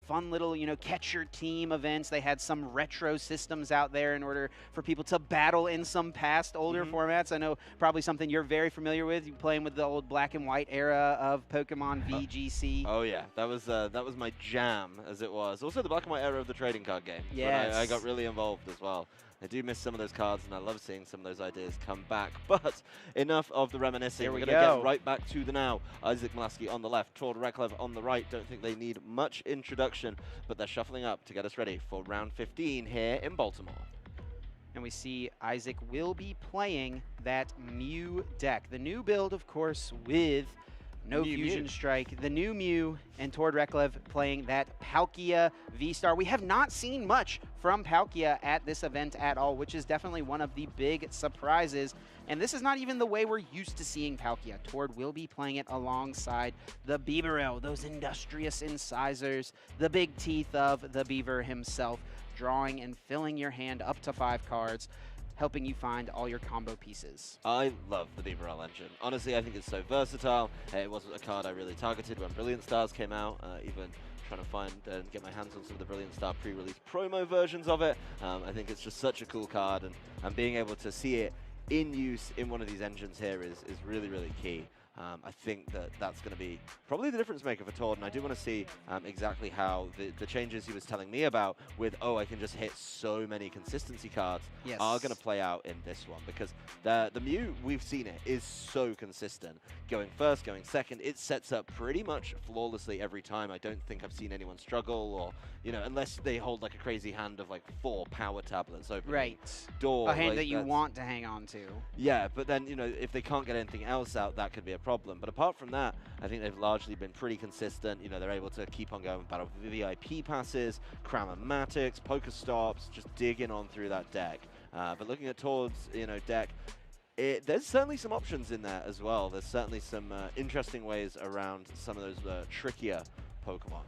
fun little, catch your team events. They had some retro systems out there in order for people to battle in some past older formats. I know probably something you're very familiar with. You playing with the old black and white era of Pokemon VGC. Oh yeah, that was my jam, as it was. Also the black and white era of the trading card game. Yes. I got really involved as well. I do miss some of those cards, and I love seeing some of those ideas come back. But enough of the reminiscing. Here We're we going to go. get right back to the now. Isaac Milaski on the left, Tord Reklev on the right. Don't think they need much introduction, but they're shuffling up to get us ready for round 15 here in Baltimore. And we see Isaac will be playing that Mew deck. The new build, of course, with no Fusion Strike, the new Mew, and Tord Reklev playing that Palkia V-Star. We have not seen much from Palkia at this event at all, which is definitely one of the big surprises. And this is not even the way we're used to seeing Palkia. Tord will be playing it alongside the Beaverell, those industrious incisors, the big teeth of the Beaver himself, drawing and filling your hand up to 5 cards, helping you find all your combo pieces. I love the Beaverell engine. Honestly, I think it's so versatile. It wasn't a card I really targeted when Brilliant Stars came out, even trying to find and get my hands on some of the Brilliant Star pre-release promo versions of it. I think it's just such a cool card, and being able to see it in use in one of these engines here is really, really key. I think that's going to be probably the difference maker for Tord, and I do want to see exactly how the changes he was telling me about with, I can just hit so many consistency cards, are going to play out in this one, because the Mew, we've seen it, is so consistent. Going first, going second, it sets up pretty much flawlessly every time. I don't think I've seen anyone struggle, or, unless they hold like a crazy hand of like 4 power tablets opening door. A hand that you want to hang on to. Yeah, but then, if they can't get anything else out, that could be a problem. But apart from that, I think they've largely been pretty consistent. They're able to keep on going with Battle VIP passes, Cramomatics, Pokestops, just digging on through that deck. But looking at Tord's, deck, there's certainly some options in there as well. There's certainly some interesting ways around some of those trickier Pokemon.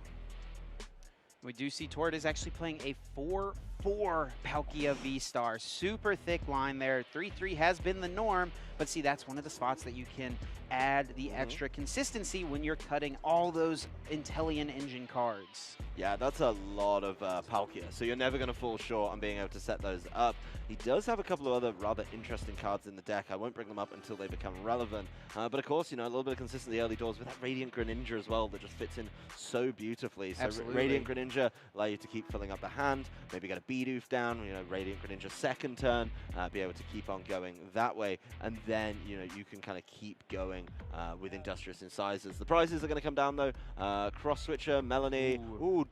We do see Tord is actually playing a 4/4 Palkia V-Star. Super thick line there. 3/3 has been the norm, but see, that's one of the spots that you can add the extra consistency when you're cutting all those Intellion engine cards. Yeah, that's a lot of Palkia, so you're never going to fall short on being able to set those up. He does have a couple of other rather interesting cards in the deck. I won't bring them up until they become relevant. But of course, a little bit of consistency early doors with that Radiant Greninja as well that just fits in so beautifully. So Radiant Greninja allow you to keep filling up the hand, maybe get a Bidoof down, Radiant Greninja second turn, be able to keep on going that way. And then, you can kind of keep going with Industrious Incisors. The prizes are going to come down though. Cross Switcher, Melanie,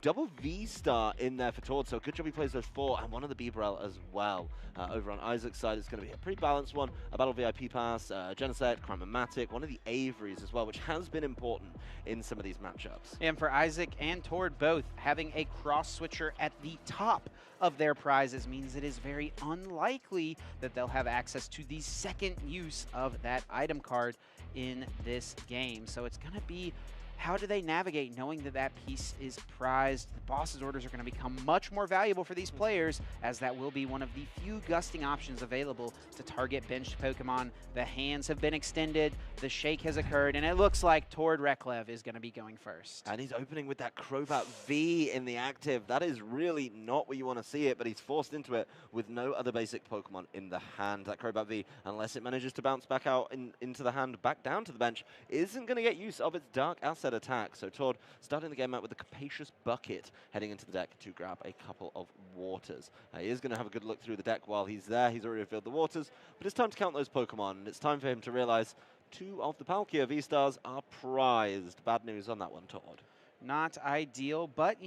double V-Star in there for Tord, so good job he plays those 4, and one of the Beaverell as well. Over on Isaac's side, it's going to be a pretty balanced one. A Battle VIP Pass, Genesect, Crymomatic, one of the Averys as well, which has been important in some of these matchups. And for Isaac and Tord both, having a Cross Switcher at the top of their prizes means it is very unlikely that they'll have access to the second use of that item card in this game. So it's going to be, how do they navigate knowing that that piece is prized? The boss's orders are going to become much more valuable for these players, as that will be one of the few gusting options available to target benched Pokemon. The hands have been extended, the shake has occurred, and it looks like Tord Reklev is going to be going first. And he's opening with that Crobat V in the active. That is really not where you want to see it, but he's forced into it with no other basic Pokemon in the hand. That Crobat V, unless it manages to bounce back out into the hand, back down to the bench, isn't going to get use of its Dark Asset attack. So Tord starting the game out with a Capacious Bucket, heading into the deck to grab a couple of waters. He is going to have a good look through the deck while he's there. He's already revealed the waters, but it's time to count those Pokemon, and it's time for him to realize 2 of the Palkia V-Stars are prized. Bad news on that one, Tord. Not ideal, but,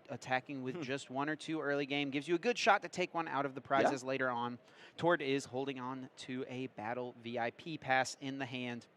attacking with just 1 or 2 early game gives you a good shot to take one out of the prizes later on. Tord is holding on to a Battle VIP Pass in the hand.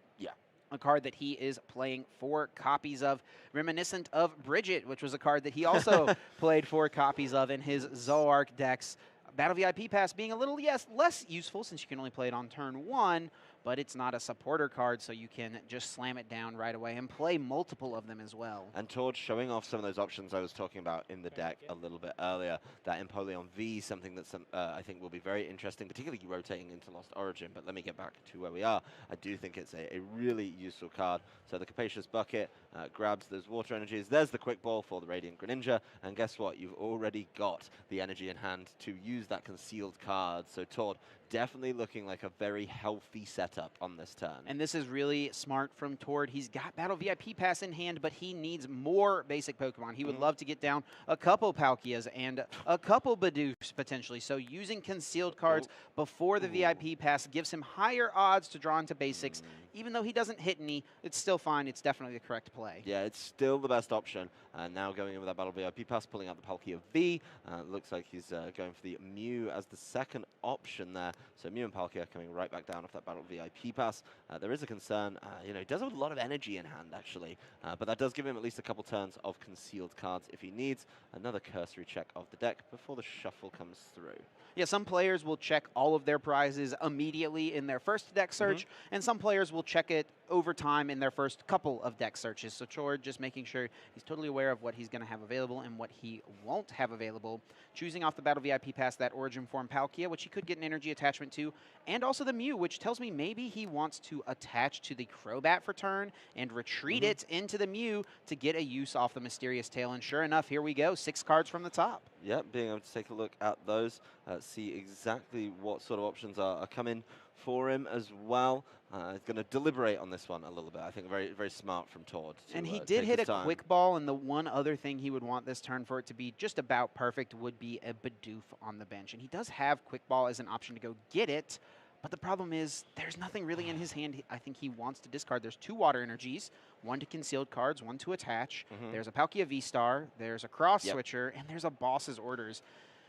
A card that he is playing 4 copies of, reminiscent of Bridget, which was a card that he also played 4 copies of in his Zooark decks. Battle VIP Pass being a little, less useful since you can only play it on turn 1, but it's not a supporter card, so you can just slam it down right away and play multiple of them as well. And Tord showing off some of those options I was talking about in the deck a little bit earlier. That Empoleon V, something that I think will be very interesting, particularly rotating into Lost Origin. But let me get back to where we are. I do think it's a really useful card. So the Capacious Bucket grabs those water energies. There's the Quick Ball for the Radiant Greninja. And guess what? You've already got the energy in hand to use that concealed card. So Tord definitely looking like a very healthy setup on this turn. And this is really smart from Tord. He's got Battle VIP Pass in hand, but he needs more basic Pokemon. He would love to get down a couple Palkias and a couple Bidoofs potentially. So using concealed cards before the VIP Pass gives him higher odds to draw into basics. Even though he doesn't hit any, it's still fine. It's definitely the correct play. Yeah, it's still the best option. Now going in with that Battle VIP Pass, pulling out the Palkia V. Looks like he's going for the Mew as the second option there. So Mew and Palkia coming right back down off that Battle VIP Pass. There is a concern. You know, he does have a lot of energy in hand, actually. But that does give him at least a couple turns of concealed cards if he needs. Another cursory check of the deck before the shuffle comes through. Yeah, some players will check all of their prizes immediately in their first deck search, and some players will check it over time in their first couple of deck searches. So Tord just making sure he's totally aware of what he's going to have available and what he won't have available. Choosing off the Battle VIP Pass that Origin Form Palkia, which he could get an energy attachment to, and also the Mew, which tells me maybe he wants to attach to the Crobat for turn and retreat it into the Mew to get a use off the Mysterious Tail. And sure enough, here we go, 6 cards from the top. Yep, being able to take a look at those, see exactly what sort of options are coming for him as well. He's going to deliberate on this one a little bit. I think very, very smart from Tord. And he did hit a Quick Ball, and the one other thing he would want this turn for it to be just about perfect would be a Bidoof on the bench. And he does have Quick Ball as an option to go get it, but the problem is there's nothing really in his hand I think he wants to discard. There's 2 Water Energies, 1 to concealed cards, 1 to attach. There's a Palkia V-Star, there's a Cross Switcher, and there's a Boss's Orders.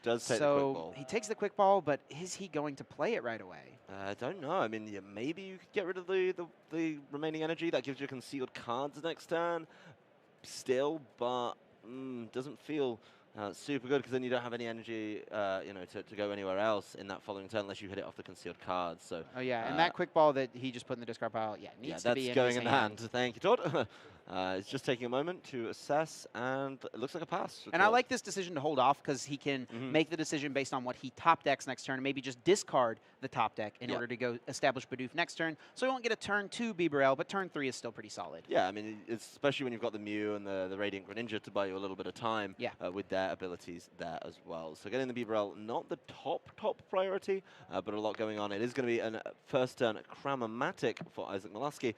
Does take the Quick Ball. He takes the Quick Ball, but is he going to play it right away? I don't know. I mean, yeah, maybe you could get rid of the remaining energy. That gives you concealed cards next turn still, but doesn't feel super good because then you don't have any energy, you know, to go anywhere else in that following turn unless you hit it off the concealed cards. So. Oh yeah, and that Quick Ball that he just put in the discard pile, needs to be in going his in hand. Thank you, Tord. It's just taking a moment to assess, and it looks like a pass. And I like this decision to hold off because he can make the decision based on what he top decks next turn, and maybe just discard the top deck in order to go establish Bidoof next turn. So he won't get a turn 2 Bibarel, but turn 3 is still pretty solid. Yeah, I mean, especially when you've got the Mew and the Radiant Greninja to buy you a little bit of time with their abilities there as well. So getting the Bibarel, not the top priority, but a lot going on. It is going to be a first turn Cramomatic for Isaac Milaski,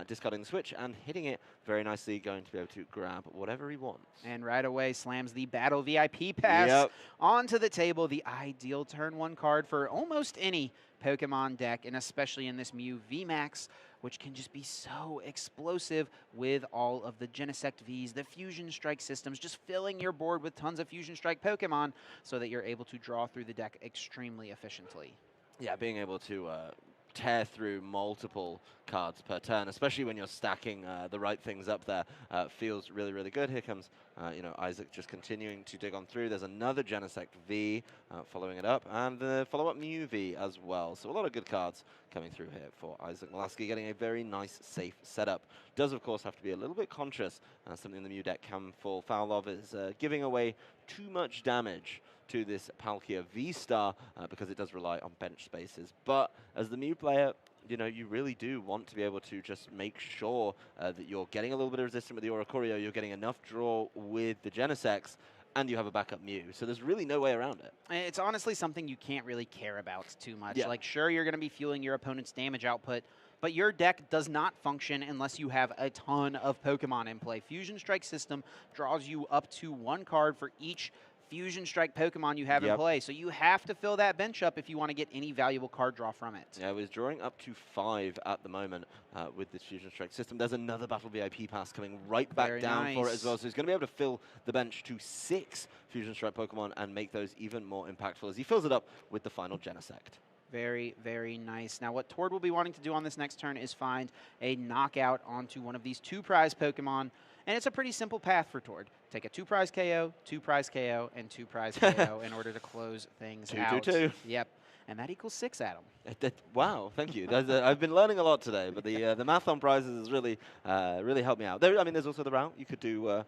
discarding the switch and hitting it very nicely, going to be able to grab whatever he wants. And right away slams the Battle VIP Pass onto the table, the ideal turn 1 card for almost any Pokemon deck, and especially in this Mew VMAX, which can just be so explosive with all of the Genesect Vs, the Fusion Strike systems, just filling your board with tons of Fusion Strike Pokemon so that you're able to draw through the deck extremely efficiently. Yeah, being able to tear through multiple cards per turn, especially when you're stacking the right things up there, feels really, really good. Here comes, you know, Isaac just continuing to dig on through. There's another Genesect V following it up, and the follow-up Mew V as well. So a lot of good cards coming through here for Isaac Milaski, getting a very nice, safe setup. Does, of course, have to be a little bit conscious. Something the Mew deck can fall foul of is giving away too much damage to this Palkia V-Star because it does rely on bench spaces. But as the Mew player, you know, you really do want to be able to just make sure that you're getting a little bit of resistance with the Oricorio, you're getting enough draw with the Genesects, and you have a backup Mew. So there's really no way around it. It's honestly something you can't really care about too much. Like, sure, you're going to be fueling your opponent's damage output, but your deck does not function unless you have a ton of Pokemon in play. Fusion Strike system draws you up to 1 card for each Fusion Strike Pokemon you have in play. So you have to fill that bench up if you want to get any valuable card draw from it. Yeah, we're drawing up to 5 at the moment with this Fusion Strike system. There's another Battle VIP Pass coming right back down for it as well. So he's going to be able to fill the bench to 6 Fusion Strike Pokemon and make those even more impactful as he fills it up with the final Genesect. Very, very nice. Now, what Tord will be wanting to do on this next turn is find a knockout onto one of these 2 prize Pokemon. And it's a pretty simple path for Tord. Take a 2 prize KO, 2 prize KO, and 2 prize KO in order to close things out. 2-2-2. Yep. and that equals 6, Adam. Wow, thank you. I've been learning a lot today, but the math on prizes has really really helped me out. I mean, there's also the route. You could do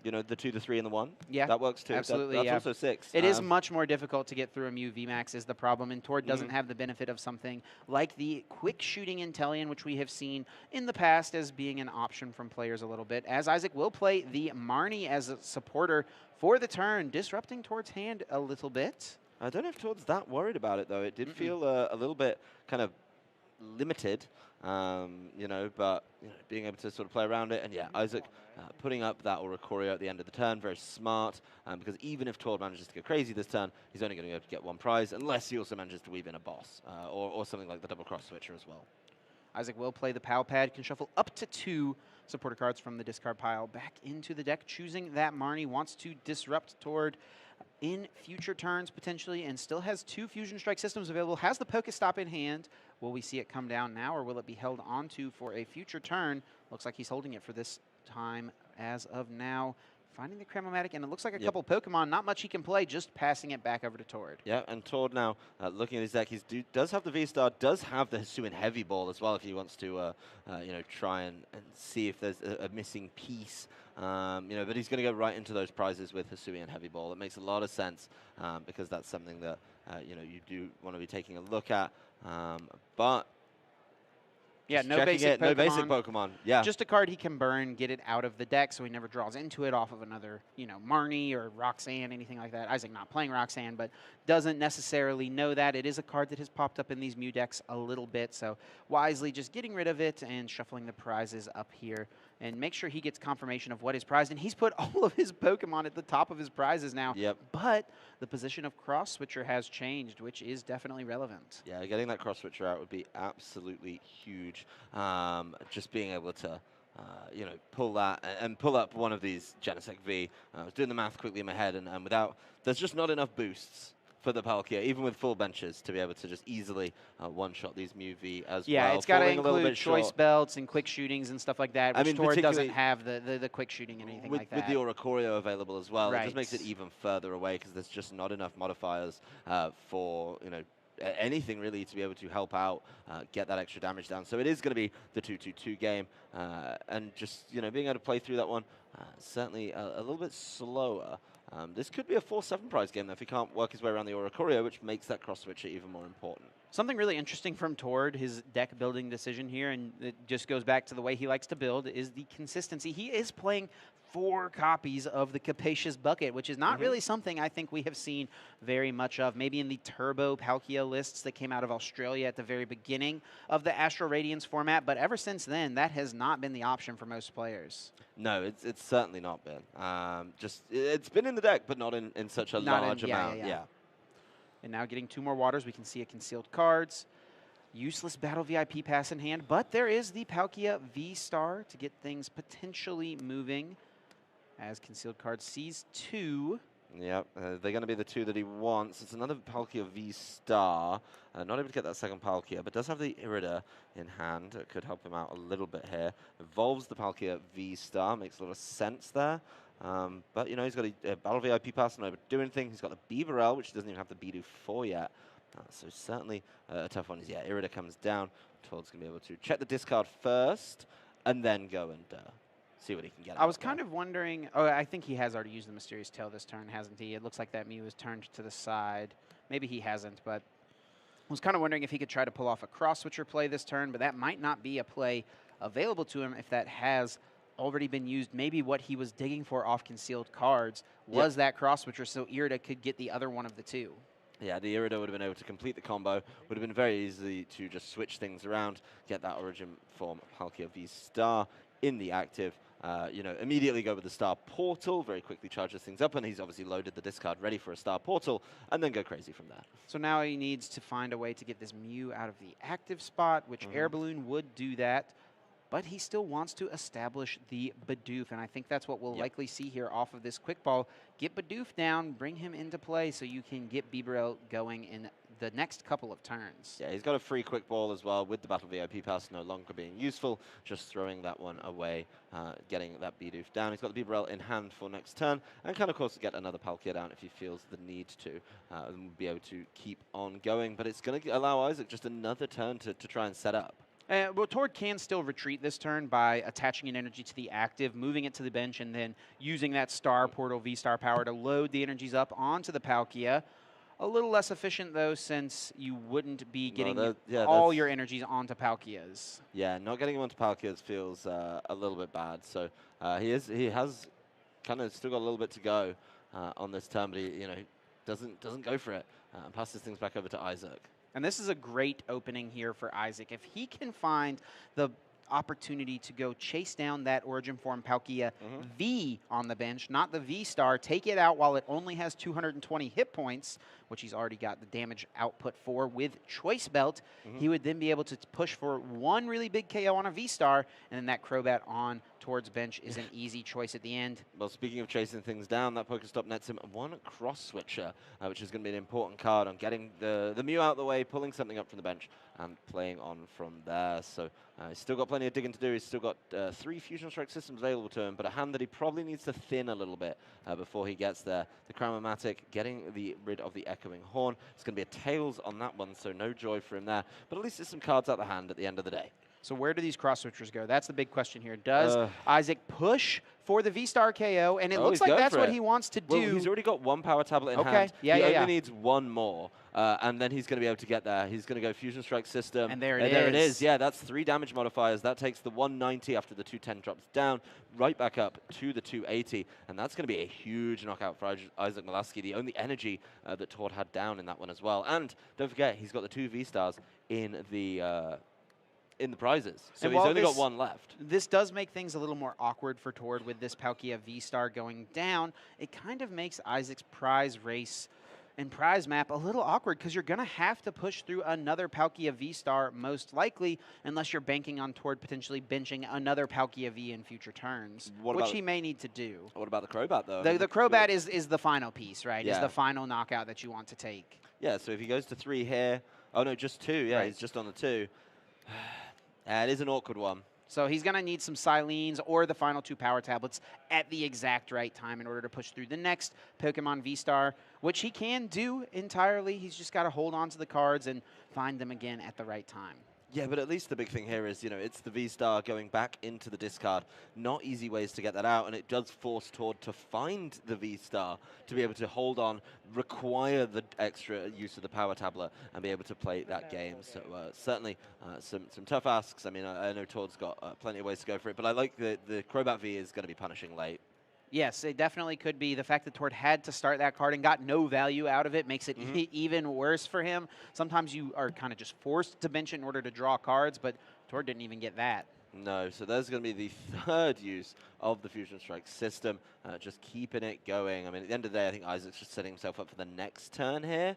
you know, the 2, the 3, and the 1. Yeah, that works too. absolutely. That's Yeah. also 6. It is much more difficult to get through a Mew VMAX is the problem, and Tord doesn't Mhm. have the benefit of something like the quick shooting Intellion, which we have seen in the past as being an option from players a little bit, as Isaac will play the Marnie as a supporter for the turn, disrupting Tord's hand a little bit. I don't know if Tord's that worried about it, though. It did feel a little bit kind of limited, you know, but you know, being able to sort of play around it. And yeah, Isaac putting up that Oricorio at the end of the turn, very smart, because even if Tord manages to go crazy this turn, he's only going to be able to get 1 prize, unless he also manages to weave in a boss, or something like the double cross switcher as well. Isaac will play the PAL pad, can shuffle up to 2 supporter cards from the discard pile back into the deck, choosing that Marnie, wants to disrupt Tord in future turns potentially, and still has 2 Fusion Strike systems available, has the Pokestop in hand. Will we see it come down now, or will it be held onto for a future turn? Looks like he's holding it for this time as of now. Finding the Cramomatic, and it looks like a couple Pokemon. Not much he can play, just passing it back over to Tord. Yeah, and Tord now, looking at his deck, he does have the V-Star, does have the Hisuian Heavy Ball as well if he wants to, you know, try and see if there's a missing piece. You know, but he's going to go right into those prizes with Hisuian Heavy Ball. It makes a lot of sense because that's something that, you know, you do want to be taking a look at. But yeah, no basic Pokemon. No basic Pokemon. Yeah. Just a card he can burn, get it out of the deck, so he never draws into it off of another, you know, Marnie or Roxanne, anything like that. Isaac not playing Roxanne, but doesn't necessarily know that. It is a card that has popped up in these Mew decks a little bit, so wisely just getting rid of it and shuffling the prizes up here. And make sure he gets confirmation of what is prized. And he's put all of his Pokemon at the top of his prizes now. Yep. But the position of Cross Switcher has changed, which is definitely relevant. Yeah, getting that Cross Switcher out would be absolutely huge. Just being able to, you know, pull that and pull up one of these Genesect V. I was doing the math quickly in my head, and without, there's just not enough boosts for the Palkia, even with full benches, to be able to just easily one-shot these Mew V as well. Yeah, it's got to Falling include choice belts and quick shootings and stuff like that, which I mean, Tord doesn't have the quick shooting and anything like that. With the Oricorio available as well, right. It just makes it even further away because there's just not enough modifiers for, you know, anything really to be able to help out, get that extra damage down. So it is going to be the 2-2-2 game, and just, you know, being able to play through that one, certainly a little bit slower. This could be a 4-7 prize game though, if he can't work his way around the Oricorio, which makes that cross switcher even more important. Something really interesting from Tord, his deck building decision here, and it just goes back to the way he likes to build, is the consistency. He is playing 4 copies of the Capacious Bucket, which is not really something I think we have seen very much of. Maybe in the Turbo Palkia lists that came out of Australia at the very beginning of the Astral Radiance format, but ever since then, that has not been the option for most players. No, it's certainly not been. Just it's been in the deck, but not in such a large amount. Yeah. And now getting 2 more waters, we can see a concealed cards. Useless Battle VIP pass in hand, but there is the Palkia V-Star to get things potentially moving as concealed cards sees 2. Yep, they're going to be the 2 that he wants. It's another Palkia V-Star. Not able to get that second Palkia, but does have the Irida in hand. It could help him out a little bit here. Evolves the Palkia V-Star. Makes a lot of sense there. But, you know, he's got a Battle VIP pass, not able to do anything. He's got the Beaverell, which doesn't even have the Bidoof 4 yet. So certainly a tough one. Yeah, Irida comes down. Tord's going to be able to check the discard first, and then go and see what he can get. I was kind of wondering. Oh, I think he has already used the Mysterious Tail this turn, hasn't he? It looks like that Mew is turned to the side. Maybe he hasn't, but I was kind of wondering if he could try to pull off a Cross Switcher play this turn, but that might not be a play available to him if that has already been used. Maybe what he was digging for off concealed cards was that Cross Switcher, so Irida could get the other one of the 2. Yeah, the Irida would have been able to complete the combo. Would have been very easy to just switch things around, get that Origin form Palkia V-Star in the active. You know, immediately go with the Star Portal, very quickly charges things up, and he's obviously loaded the discard ready for a Star Portal, and then go crazy from there. So now he needs to find a way to get this Mew out of the active spot, which Air Balloon would do that, but he still wants to establish the Bidoof, and I think that's what we'll likely see here off of this quick ball. Get Bidoof down, bring him into play so you can get Beaverell going in the next couple of turns. Yeah, he's got a free quick ball as well with the Battle VIP pass no longer being useful, just throwing that one away, getting that Bidoof down. He's got the Bibarel in hand for next turn, and can of course get another Palkia down if he feels the need to, and be able to keep on going. But it's going to allow Isaac just another turn to try and set up. Well, Tord can still retreat this turn by attaching an energy to the active, moving it to the bench, and then using that Star Portal V-Star power to load the energies up onto the Palkia. A little less efficient, though, since you wouldn't be getting all your energies onto Palkias. Yeah, not getting him onto Palkias feels a little bit bad. So he has kind of still got a little bit to go on this turn, but he doesn't go for it and passes things back over to Isaac. And this is a great opening here for Isaac. If he can find the opportunity to go chase down that Origin Form Palkia V on the bench, not the V-Star, take it out while it only has 220 hit points, which he's already got the damage output for with Choice Belt, he would then be able to push for one really big KO on a V-Star, and then that Crobat on towards bench is an easy choice at the end. Well, speaking of chasing things down, that Pokestop nets him one Cross Switcher, which is going to be an important card on getting the Mew out of the way, pulling something up from the bench, and playing on from there. So he's still got plenty of digging to do. He's still got 3 Fusion Strike systems available to him, but a hand that he probably needs to thin a little bit before he gets there. The Cramomatic getting rid of the Echoing Horn. It's going to be a Tails on that one, so no joy for him there. But at least there's some cards out the hand at the end of the day. So where do these cross switchers go? That's the big question here. Does Isaac push for the V-Star KO? And it looks like that's what he wants to do. Well, he's already got one power tablet in hand. He only needs one more, and then he's going to be able to get there. He's going to go Fusion Strike system. And there it is. There it is. Yeah, that's 3 damage modifiers. That takes the 190 after the 210 drops down, right back up to the 280. And that's going to be a huge knockout for Isaac Milaski, the only energy that Tord had down in that one as well. And don't forget, he's got the 2 V-Stars in the prizes. So he's only got one left. This does make things a little more awkward for Tord with this Palkia V-Star going down. It kind of makes Isaac's prize race and prize map a little awkward because you're going to have to push through another Palkia V-Star most likely, unless you're banking on Tord potentially benching another Palkia V in future turns, which he may need to do. What about the Crobat, though? The Crobat is the final piece, right? Is the final knockout that you want to take. Yeah, so if he goes to 3 here, oh no, just 2. Yeah, he's just on the 2. It is an awkward one. So he's going to need some Silenes or the final 2 power tablets at the exact right time in order to push through the next Pokemon V-Star, which he can do entirely. He's just got to hold on to the cards and find them again at the right time. Yeah, but at least the big thing here is, it's the V-Star going back into the discard. Not easy ways to get that out, and it does force Tord to find the V-Star to be able to hold on, require the extra use of the power tablet, and be able to play that game. So certainly some tough asks. I mean, I know Tord's got plenty of ways to go for it, but I like the Crobat V is going to be punishing late. Yes, it definitely could be. The fact that Tord had to start that card and got no value out of it makes it even worse for him. Sometimes you are kind of just forced to bench it in order to draw cards, but Tord didn't even get that. No, so there's going to be the 3rd use of the Fusion Strike system, just keeping it going. I mean, at the end of the day, I think Isaac's just setting himself up for the next turn here,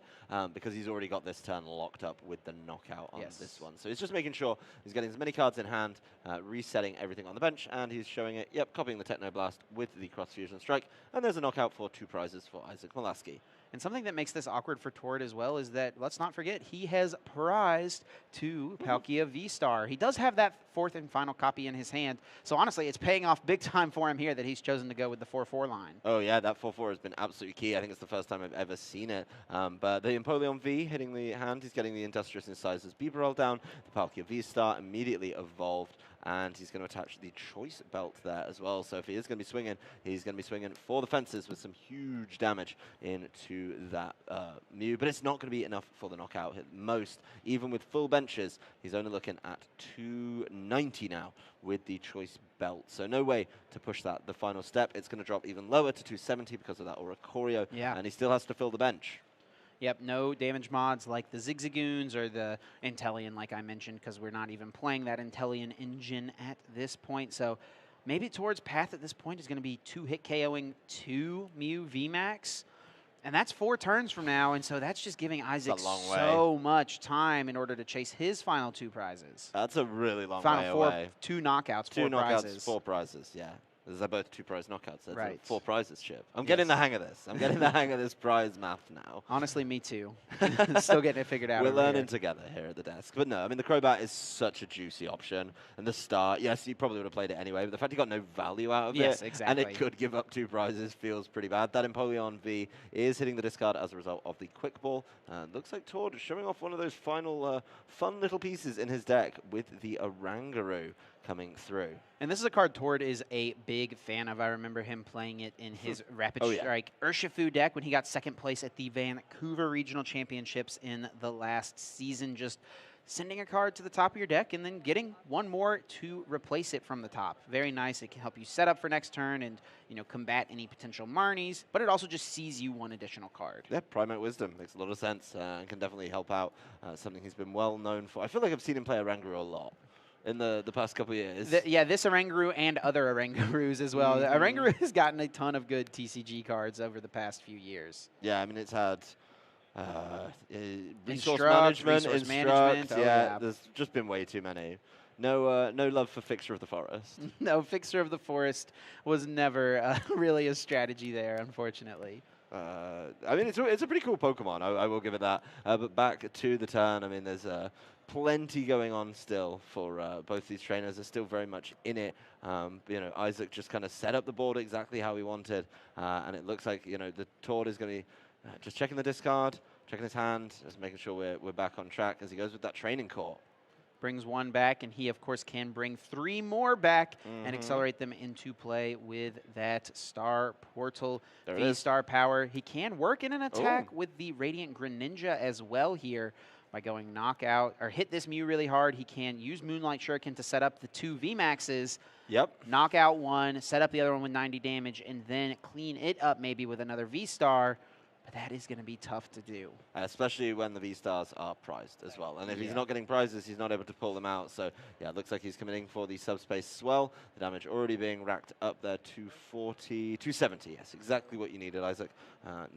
because he's already got this turn locked up with the knockout on this one. So he's just making sure he's getting as many cards in hand, resetting everything on the bench, and he's showing it, copying the Techno Blast with the Cross Fusion Strike, and there's a knockout for 2 prizes for Isaac Milaski. And something that makes this awkward for Tord as well is that, let's not forget, he has prized 2 Palkia V-Star. He does have that 4th and final copy in his hand. So honestly, it's paying off big time for him here that he's chosen to go with the 4-4 line. Oh yeah, that 4-4 has been absolutely key. I think it's the first time I've ever seen it. But the Empoleon V hitting the hand, he's getting the Industrious Incisors Bibarel down. The Palkia V-Star immediately evolved, and he's going to attach the Choice Belt there as well. So if he is going to be swinging, he's going to be swinging for the fences with some huge damage into that Mew. But it's not going to be enough for the knockout. At most, even with full benches, he's only looking at 290 now with the Choice Belt. So no way to push that the final step. It's going to drop even lower to 270 because of that Oricorio. Yeah. And he still has to fill the bench. Yep, no damage mods like the Zigzagoons or the Inteleon, like I mentioned, because we're not even playing that Inteleon engine at this point. So maybe Tord's path at this point is going to be 2-hit KOing 2 Mew VMAX. And that's 4 turns from now, and so that's just giving Isaac so much time in order to chase his final 2 prizes. That's a really long way away. 2 knockouts, 4 prizes. 4 prizes, yeah. They're both 2 prize knockouts. That's Right. 4 prizes, Chip. I'm getting the hang of this. I'm getting the hang of this prize math now. Honestly, me too. Still getting it figured out. We're learning together here at the desk. But no, I mean, the Crobat is such a juicy option. And the start, yes, you probably would have played it anyway, but the fact you got no value out of it, exactly. and it could give up 2 prizes feels pretty bad. That Empoleon V is hitting the discard as a result of the Quick Ball. Looks like Tord is showing off one of those final fun little pieces in his deck with the Oranguru coming through. And this is a card Tord is a big fan of. I remember him playing it in his Rapid Strike Urshifu deck when he got 2nd place at the Vancouver Regional Championships in the last season. Just sending a card to the top of your deck and then getting one more to replace it from the top. Very nice. It can help you set up for next turn and, you know, combat any potential Marnies, but it also just sees you one additional card. Yeah, Primate Wisdom makes a lot of sense and can definitely help out. Something he's been well known for. I feel like I've seen him play Oranguru a lot in the past couple of years. Yeah, this Oranguru and other Orangurus as well. Oranguru has gotten a ton of good TCG cards over the past few years. Yeah, I mean, it's had resource management. Yeah, there's just been way too many. No love for Fixer of the Forest. No, Fixer of the Forest was never really a strategy there, unfortunately. I mean, it's a pretty cool Pokemon. I will give it that. But back to the turn, I mean, there's plenty going on still for both these trainers. They're still very much in it. You know, Isaac just kind of set up the board exactly how he wanted, and it looks like, you know, the Tord is going to be just checking the discard, checking his hand, just making sure we're back on track as he goes with that training court. Brings 1 back, and he, of course, can bring 3 more back and accelerate them into play with that Star Portal V-Star power. He can work in an attack with the Radiant Greninja as well here by going knockout, or hit this Mew really hard. He can use Moonlight Shuriken to set up the 2 VMAXs. Yep. Knock out 1, set up the other one with 90 damage, and then clean it up maybe with another V-Star. But that is going to be tough to do. Especially when the V-Stars are prized as well. And if he's not getting prizes, he's not able to pull them out. So, yeah, it looks like he's committing for the subspace swell. The damage already being racked up there, 240, 270. Yes, exactly what you needed, Isaac.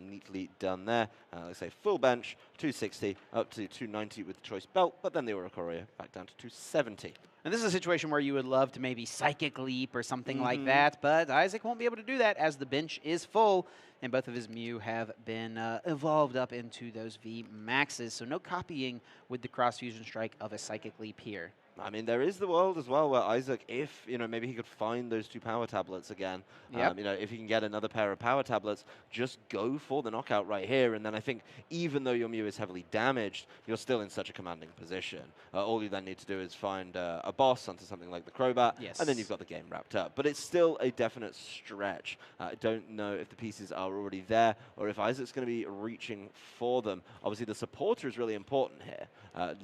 Neatly done there. Let's say full bench, 260, up to 290 with the choice belt. But then the Aura Courier back down to 270. And this is a situation where you would love to maybe Psychic Leap or something like that, but Isaac won't be able to do that as the bench is full, and both of his Mew have been evolved up into those V Maxes, so no copying with the Cross Fusion Strike of a Psychic Leap here. I mean, there is the world as well where Isaac, if, you know, maybe he could find those 2 power tablets again, you know, if he can get another pair of power tablets, just go for the knockout right here. And then I think even though your Mew is heavily damaged, you're still in such a commanding position. All you then need to do is find a boss onto something like the Crobat, and then you've got the game wrapped up. But it's still a definite stretch. I don't know if the pieces are already there or if Isaac's going to be reaching for them. Obviously, the supporter is really important here.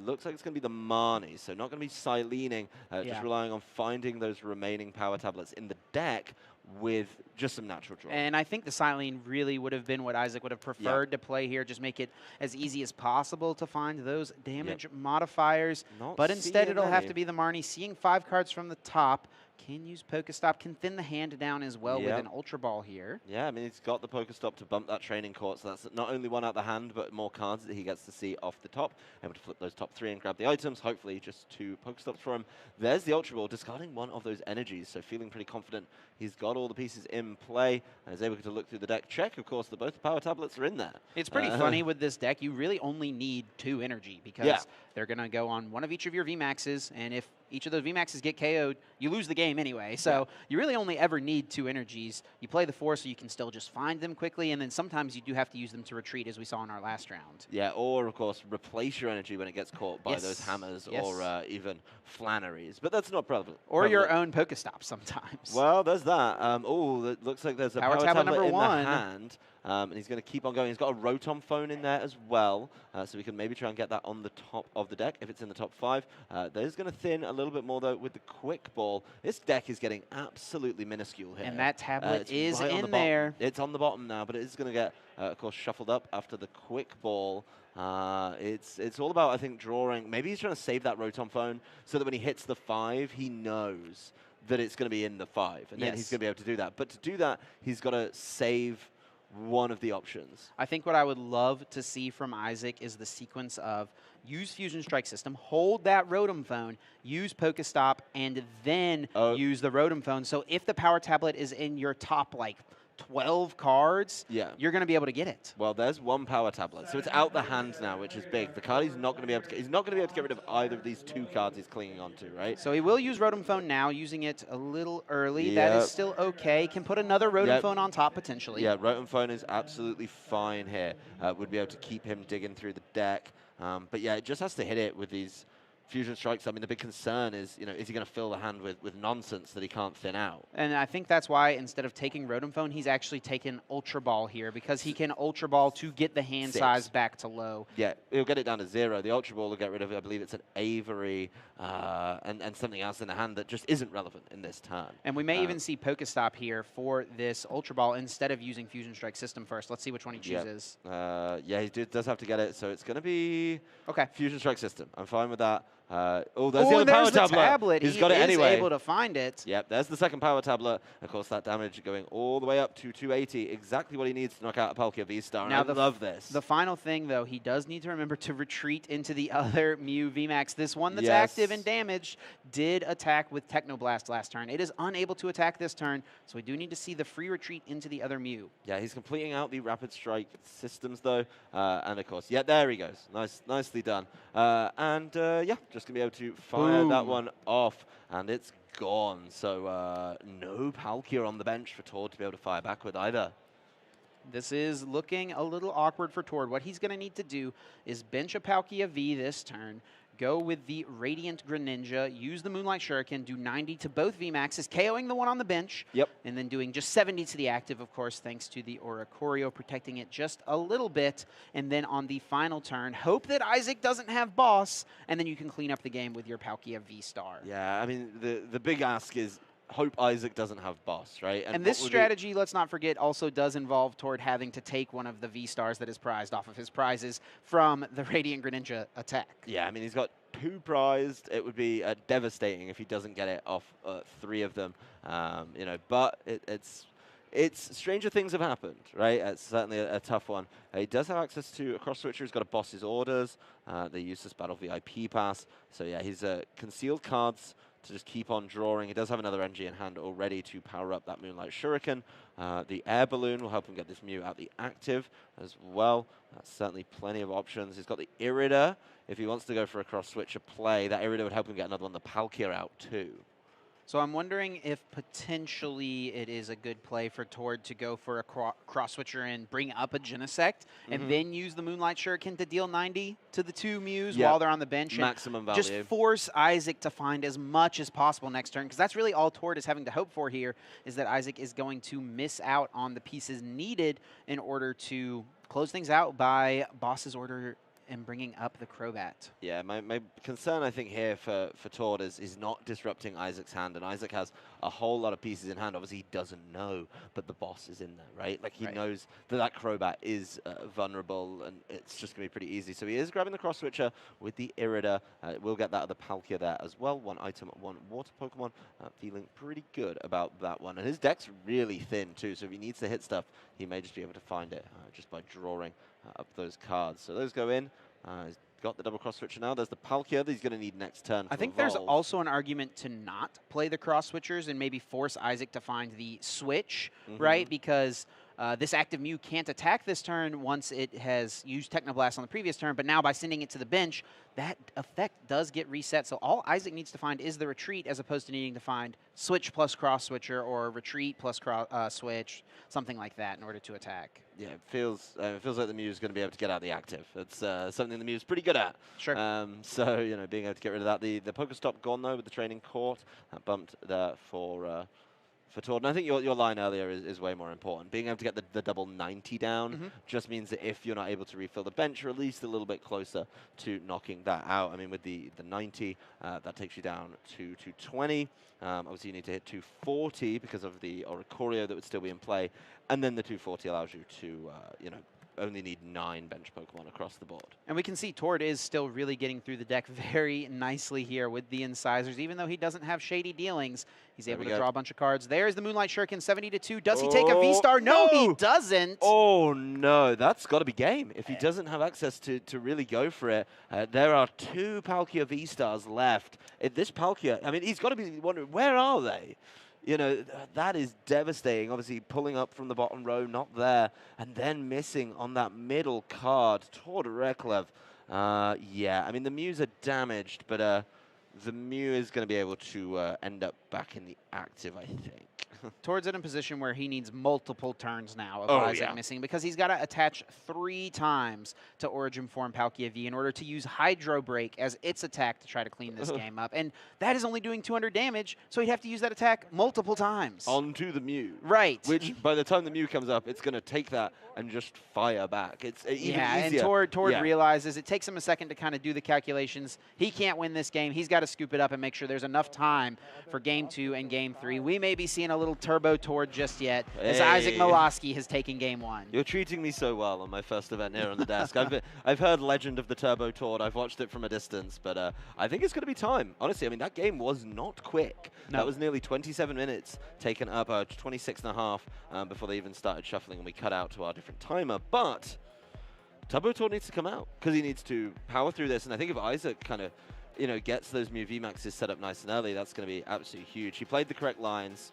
Looks like it's going to be the Marnie, so not going to be Silening, just relying on finding those remaining power tablets in the deck with just some natural draw. And I think the Silene really would have been what Isaac would have preferred to play here. Just make it as easy as possible to find those damage modifiers. But instead, it'll have to be the Marnie. Seeing 5 cards from the top, can use Pokestop, can thin the hand down as well with an Ultra Ball here. Yeah, I mean, he's got the Pokestop to bump that training court, so that's not only one out the hand, but more cards that he gets to see off the top. Able to flip those top 3 and grab the items, hopefully just 2 Pokestops for him. There's the Ultra Ball, discarding one of those energies, so feeling pretty confident he's got all the pieces in play and is able to look through the deck. Check, of course, that both the power tablets are in there. It's pretty funny with this deck. You really only need 2 energy because they're going to go on one of each of your VMAXs, and if each of those VMAXs get KO'd, you lose the game anyway. So you really only ever need 2 energies. You play the 4 so you can still just find them quickly, and then sometimes you do have to use them to retreat, as we saw in our last round. Yeah, or, of course, replace your energy when it gets caught by those hammers or even Flanneries. But that's not prevalent. Or your own Pokestop sometimes. Well, there's that. Oh, it looks like there's a power tablet number in 1. the hand. And he's going to keep on going. He's got a Rotom phone in there as well, so we can maybe try and get that on the top of the deck if it's in the top 5. There's going to thin a little bit more, though, with the Quick Ball. This deck is getting absolutely minuscule here. And that tablet is right in there. It's on the bottom now, but it is going to get, of course, shuffled up after the Quick Ball. It's all about, I think, drawing. Maybe he's trying to save that Rotom phone so that when he hits the 5, he knows that it's going to be in the 5, and then he's going to be able to do that. But to do that, he's got to save one of the options. I think what I would love to see from Isaac is the sequence of use Fusion Strike System, hold that Rotom Phone, use Pokestop, and then use the Rotom Phone. So if the Power Tablet is in your top, like, 12 cards, you're going to be able to get it. Well, there's one Power Tablet, so it's out the hand now, which is big. The card he's not going to be able to get, he's not going to be able to get rid of either of these 2 cards he's clinging onto, right? So he will use Rotom Phone now, using it a little early. That is still okay. Can put another Rotom Phone on top potentially. Yeah, Rotom Phone is absolutely fine here. Would be able to keep him digging through the deck. But yeah, it just has to hit it with these Fusion Strikes. I mean, the big concern is, is he going to fill the hand with nonsense that he can't thin out? And I think that's why instead of taking Rotom Phone, he's actually taken Ultra Ball here, because he can Ultra Ball to get the hand size back to low. Yeah, he'll get it down to 0. The Ultra Ball will get rid of it. I believe it's an Avery and something else in the hand that just isn't relevant in this turn. And we may even see Pokestop here for this Ultra Ball instead of using Fusion Strike System first. Let's see which one he chooses. Yeah, he does have to get it, so it's going to be Fusion Strike System. I'm fine with that. There's the other Power Tablet. He's got it anyway. Able to find it. Yep, there's the second Power Tablet. Of course, that damage going all the way up to 280. Exactly what he needs to knock out a Palkia V-Star. Now, I love this. The final thing, though, he does need to remember to retreat into the other Mew VMAX. This one that's active and damaged did attack with Technoblast last turn. It is unable to attack this turn, so we do need to see the free retreat into the other Mew. Yeah, he's completing out the Rapid Strike systems, though. And, of course, there he goes. Nicely done. Yeah, just going to be able to fire that one off, and it's gone. So no Palkia on the bench for Tord to be able to fire back with either. This is looking a little awkward for Tord. What he's going to need to do is bench a Palkia V this turn, go with the Radiant Greninja, use the Moonlight Shuriken, do 90 to both VMAXs, KOing the one on the bench, and then doing just 70 to the active, of course, thanks to the Oricorio protecting it just a little bit. And then on the final turn, hope that Isaac doesn't have Boss, and then you can clean up the game with your Palkia V-Star. Yeah, I mean, the big ask is hope Isaac doesn't have Boss, right? And this strategy, let's not forget, also does involve Tord having to take one of the V-Stars that is prized off of his prizes from the Radiant Greninja attack. Yeah, I mean, he's got 2 prized. It would be devastating if he doesn't get it off 3 of them. But it's stranger things have happened, right? It's certainly a tough one. He does have access to a cross switcher. He's got a Boss's orders. They use this Battle VIP pass. So yeah, he's concealed cards to just keep on drawing. He does have another NG in hand already to power up that Moonlight Shuriken. The Air Balloon will help him get this Mew out the active as well. That's certainly plenty of options. He's got the Irida. If he wants to go for a cross-switcher play, that Irida would help him get another one, the Palkia, out too. So I'm wondering if potentially it is a good play for Tord to go for a cross-switcher and bring up a Genesect, and then use the Moonlight Shuriken to deal 90 to the 2 Mews while they're on the bench. Maximum value. Just force Isaac to find as much as possible next turn, because that's really all Tord is having to hope for here, is that Isaac is going to miss out on the pieces needed in order to close things out by Boss's order and bringing up the Crobat. Yeah, my concern, I think, here for Tord is not disrupting Isaac's hand. And Isaac has a whole lot of pieces in hand. Obviously, he doesn't know, but the boss is in there, right? Like, he knows that Crobat is vulnerable, and it's just going to be pretty easy. So he is grabbing the cross-switcher with the Irida. We'll get that other Palkia there as well. 1 item, 1 water Pokemon. Feeling pretty good about that one. And his deck's really thin, too. So if he needs to hit stuff, he may just be able to find it just by drawing up those cards. So those go in. He's got the double cross switcher now. There's the Palkia that he's going to need next turn. I think there's also an argument to not play the cross switchers and maybe force Isaac to find the switch, right? Because this active Mew can't attack this turn once it has used Technoblast on the previous turn, but now by sending it to the bench, that effect does get reset. So all Isaac needs to find is the retreat, as opposed to needing to find switch plus cross switcher or retreat plus switch, something like that, in order to attack. Yeah, it feels like the Mew's going to be able to get out the active. It's something the Mew's pretty good at. Sure. So, being able to get rid of that. The Pokestop gone, though, with the training court. That bumped there for Tord. And I think your line earlier is way more important. Being able to get the double 90 down just means that if you're not able to refill the bench, you're at least a little bit closer to knocking that out. I mean, with the 90, that takes you down to 220. Obviously, you need to hit 240 because of the Oricorio that would still be in play. And then the 240 allows you to, only need 9 bench Pokemon across the board. And we can see Tord is still really getting through the deck very nicely here with the incisors. Even though he doesn't have shady dealings, he's able to draw a bunch of cards. There's the Moonlight Shuriken, 70-2. Does he take a V-Star? No, he doesn't. Oh, no. That's got to be game. If he doesn't have access to really go for it, there are 2 Palkia V-Stars left. This Palkia, I mean, he's got to be wondering, where are they? You know, that is devastating. Obviously, pulling up from the bottom row, not there, and then missing on that middle card toward Reklev. Yeah, I mean, the Mews are damaged, but the Mew is going to be able to end up back in the active, I think. Tord's in a position where he needs multiple turns now of Isaac missing because he's got to attach 3 times to Origin Form Palkia V in order to use Hydro Break as its attack to try to clean this game up. And that is only doing 200 damage, so he'd have to use that attack multiple times. Onto the Mew. Right. Which, by the time the Mew comes up, it's going to take that and just fire back. It's even easier. And Tord realizes it takes him a second to kind of do the calculations. He can't win this game. He's got to scoop it up and make sure there's enough time for Game 2 and Game 3. We may be seeing a little turbo Tord just yet, as Isaac Milaski has taken Game 1. You're treating me so well on my first event here on the desk. I've heard legend of the turbo Tord. I've watched it from a distance, but I think it's going to be time. Honestly, I mean, that game was not quick. No. That was nearly 27 minutes taken up, 26 and a half before they even started shuffling, and we cut out to our different timer. But Turbo Tord needs to come out because he needs to power through this, and I think if Isaac kind of gets those Mew VMAXs set up nice and early, that's going to be absolutely huge. He played the correct lines,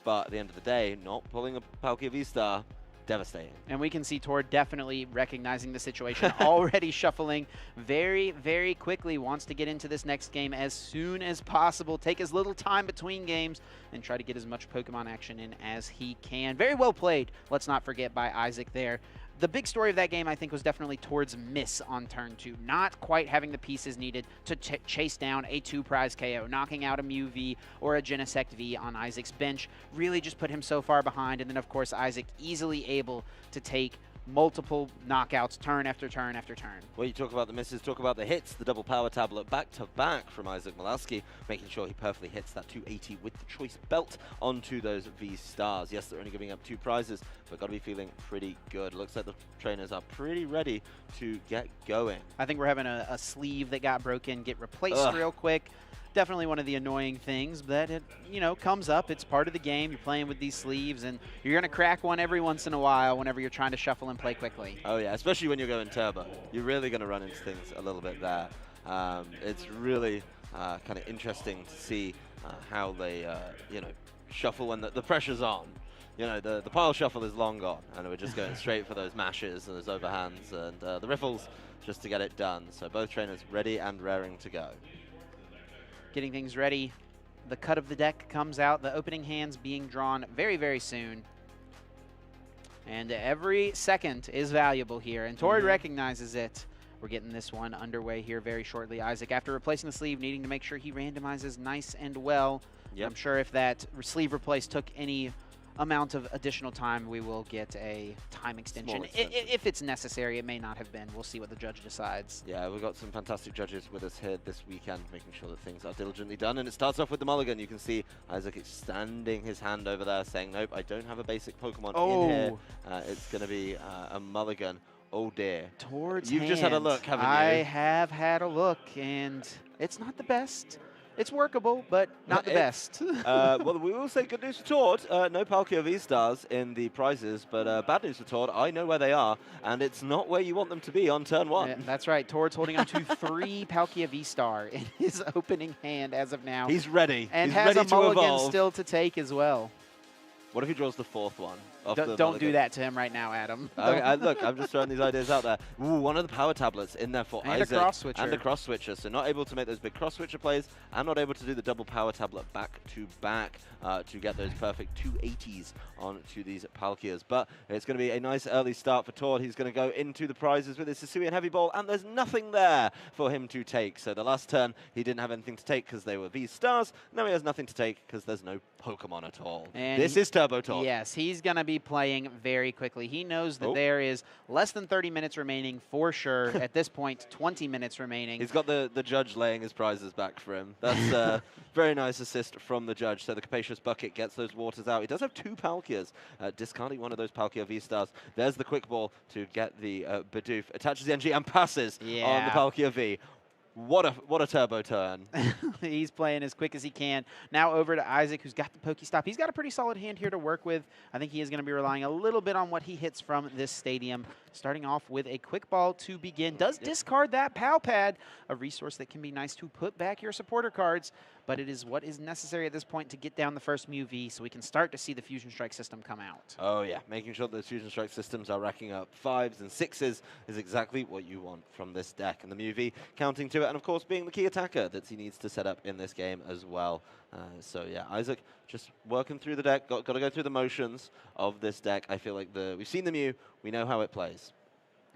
but at the end of the day, not pulling a Palkia V-Star, devastating. And we can see Tord definitely recognizing the situation, already shuffling very, very quickly, wants to get into this next game as soon as possible, take as little time between games, and try to get as much Pokemon action in as he can. Very well played, let's not forget, by Isaac there. The big story of that game, I think, was definitely Tord's miss on turn 2. Not quite having the pieces needed to chase down a 2-prize KO. Knocking out a Mew V or a Genesect V on Isaac's bench really just put him so far behind. And then, of course, Isaac easily able to take multiple knockouts turn after turn after turn. Well, you talk about the misses, talk about the hits, the double power tablet back-to-back from Isaac Milaski, making sure he perfectly hits that 280 with the choice belt onto those V-Stars. Yes, they're only giving up 2 prizes, but got to be feeling pretty good. Looks like the trainers are pretty ready to get going. I think we're having a sleeve that got broken get replaced real quick. Definitely one of the annoying things that it, comes up. It's part of the game. You're playing with these sleeves, and you're going to crack one every once in a while whenever you're trying to shuffle and play quickly. Oh, yeah, especially when you're going turbo. You're really going to run into things a little bit there. It's really kind of interesting to see how they, shuffle when the pressure's on. The pile shuffle is long gone, and we're just going straight for those mashes and those overhands and the riffles just to get it done. So both trainers ready and raring to go. Getting things ready. The cut of the deck comes out. The opening hands being drawn very, very soon. And every second is valuable here. And Tord recognizes it. We're getting this one underway here very shortly. Isaac, after replacing the sleeve, needing to make sure he randomizes nice and well. Yep. I'm sure if that sleeve replace took any amount of additional time, we will get a time extension. If it's necessary, it may not have been. We'll see what the judge decides. Yeah, we've got some fantastic judges with us here this weekend, making sure that things are diligently done. And it starts off with the mulligan. You can see Isaac extending his hand over there, saying, nope, I don't have a basic Pokemon in here. It's going to be a mulligan. Oh, dear. Tord's You've just had a look, haven't you? I have had a look, and it's not the best. It's workable, but not the best. Well, we will say good news for Tord. No Palkia V-Stars in the prizes, but bad news for Tord. I know where they are, and it's not where you want them to be on turn 1. Yeah, that's right. Tord's holding on to 3 Palkia V-Star in his opening hand as of now. He's ready. And He's has ready a mulligan evolve. still to take as well. What if he draws the 4th one? Don't do that to him right now, Adam. Look, I'm just throwing these ideas out there. Ooh, one of the power tablets in there for and Isaac. A cross switcher. And a cross switcher. So not able to make those big cross switcher plays and not able to do the double power tablet back to back to get those perfect 280s onto these Palkias. But it's going to be a nice early start for Tord. He's going to go into the prizes with his Hisuian Heavy Ball, and there's nothing there for him to take. So the last turn, he didn't have anything to take because they were V-Stars. Now he has nothing to take because there's no Pokemon at all. And this is Turbo Tord. Yes, he's going to be be playing very quickly. He knows that there is less than 30 minutes remaining for sure. At this point, 20 minutes remaining. He's got the judge laying his prizes back for him. That's a very nice assist from the judge. So the Capacious Bucket gets those waters out. He does have 2 Palkias, discarding one of those Palkia V-Stars. There's the quick ball to get the Bidoof. Attaches the NG and passes on the Palkia V. What a turbo turn. He's playing as quick as he can. Now over to Isaac, who's got the Pokestop. He's got a pretty solid hand here to work with. I think he is going to be relying a little bit on what he hits from this stadium. Starting off with a quick ball to begin. Does discard that Pal Pad, a resource that can be nice to put back your supporter cards, but it is what is necessary at this point to get down the first Mew V so we can start to see the Fusion Strike system come out. Oh yeah, making sure those Fusion Strike systems are racking up 5s and 6s is exactly what you want from this deck. And the Mew V counting to it, and of course being the key attacker that he needs to set up in this game as well. So yeah, Isaac just working through the deck, got to go through the motions of this deck. I feel like we've seen the Mew, we know how it plays.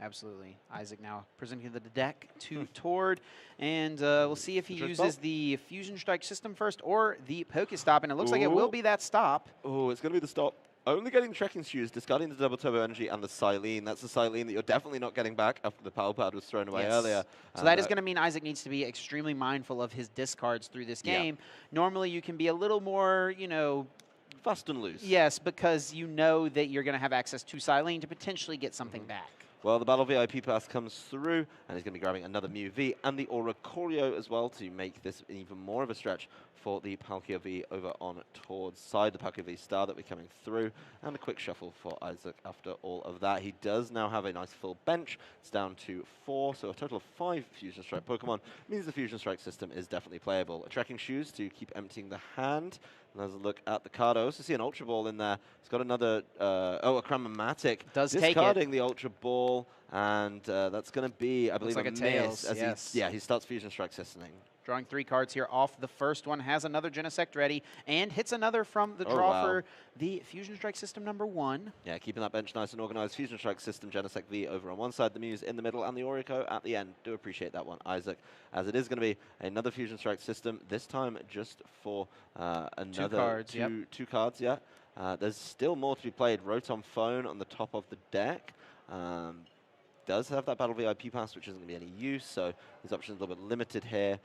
Absolutely. Isaac now presenting the deck to Tord, and we'll see if he uses the Fusion Strike system first or the Pokestop, and it looks like it will be that stop. Oh, it's going to be the stop. Only getting the Trekking Shoes, discarding the Double Turbo Energy and the Silene. That's the Silene that you're definitely not getting back after the Power Pad was thrown away earlier. So that is going to mean Isaac needs to be extremely mindful of his discards through this game. Normally you can be a little more, you know, fast and loose. Yes, because you know that you're going to have access to Silene to potentially get something back. Well, the Battle VIP pass comes through, and he's going to be grabbing another Mew V and the Aura Choreo as well to make this even more of a stretch for the Palkia V over on Tord's side. The Palkia V star that we're coming through, and a quick shuffle for Isaac after all of that. He does now have a nice full bench. It's down to 4, so a total of 5 Fusion Strike Pokemon means the Fusion Strike system is definitely playable. Trekking Shoes to keep emptying the hand. And let's look at the card. I also see an Ultra Ball in there. It's got another, a Cramomatic. Does take it. Discarding the Ultra Ball, and that's going to be, I believe, like a miss. Tails, As he starts Fusion Strike systeming. Drawing 3 cards here off the first one, has another Genesect ready, and hits another from the draw for the Fusion Strike system number 1. Yeah, keeping that bench nice and organized. Fusion Strike system, Genesect V over on one side, the Muse in the middle, and the Orico at the end. Do appreciate that one, Isaac, as it is going to be another Fusion Strike system, this time just for another 2 cards, there's still more to be played. Rotom Phone on the top of the deck. Does have that Battle VIP pass, which isn't going to be any use, so his options are a little bit limited here.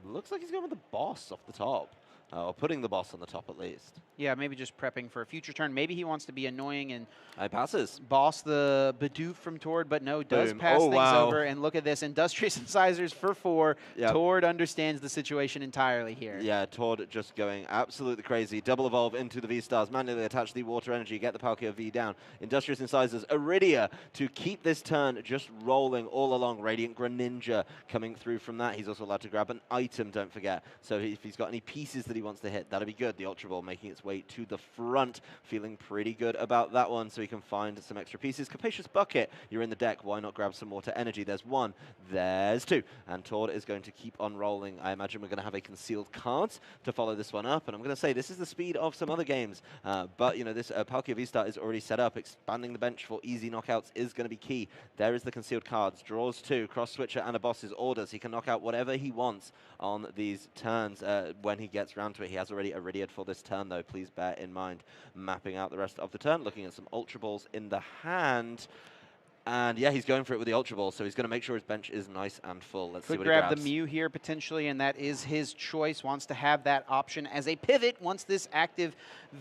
Looks like he's going with the boss off the top, or putting the boss on the top at least. Yeah, maybe just prepping for a future turn. Maybe he wants to be annoying and passes. Boss the Bidoof from Tord, but no, does pass things over. And look at this, Industrious Incisors for 4. Tord understands the situation entirely here. Yeah, Tord just going absolutely crazy. Double Evolve into the V-Stars, manually attach the Water Energy, get the Palkia V down. Industrious Incisors, Iridia to keep this turn just rolling all along. Radiant Greninja coming through from that. He's also allowed to grab an item, don't forget. So if he's got any pieces that he wants to hit, that'll be good. The Ultra Ball making its way to the front, feeling pretty good about that one, so he can find some extra pieces. Capacious Bucket, you're in the deck, why not grab some Water Energy? There's 1, there's 2, and Tord is going to keep on rolling. I imagine we're going to have a concealed card to follow this one up, and I'm going to say this is the speed of some other games, but you know, this Palkia V-Star is already set up. Expanding the bench for easy knockouts is going to be key. There is the concealed cards, draws 2, cross switcher and a boss's orders. He can knock out whatever he wants on these turns when he gets round to it. He has already Iridia'd for this turn though, please bear in mind. Mapping out the rest of the turn, looking at some Ultra Balls in the hand. And yeah, he's going for it with the Ultra Ball, so he's going to make sure his bench is nice and full. Let's see what he grabs. Could grab the Mew here potentially, and that is his choice. Wants to have that option as a pivot once this active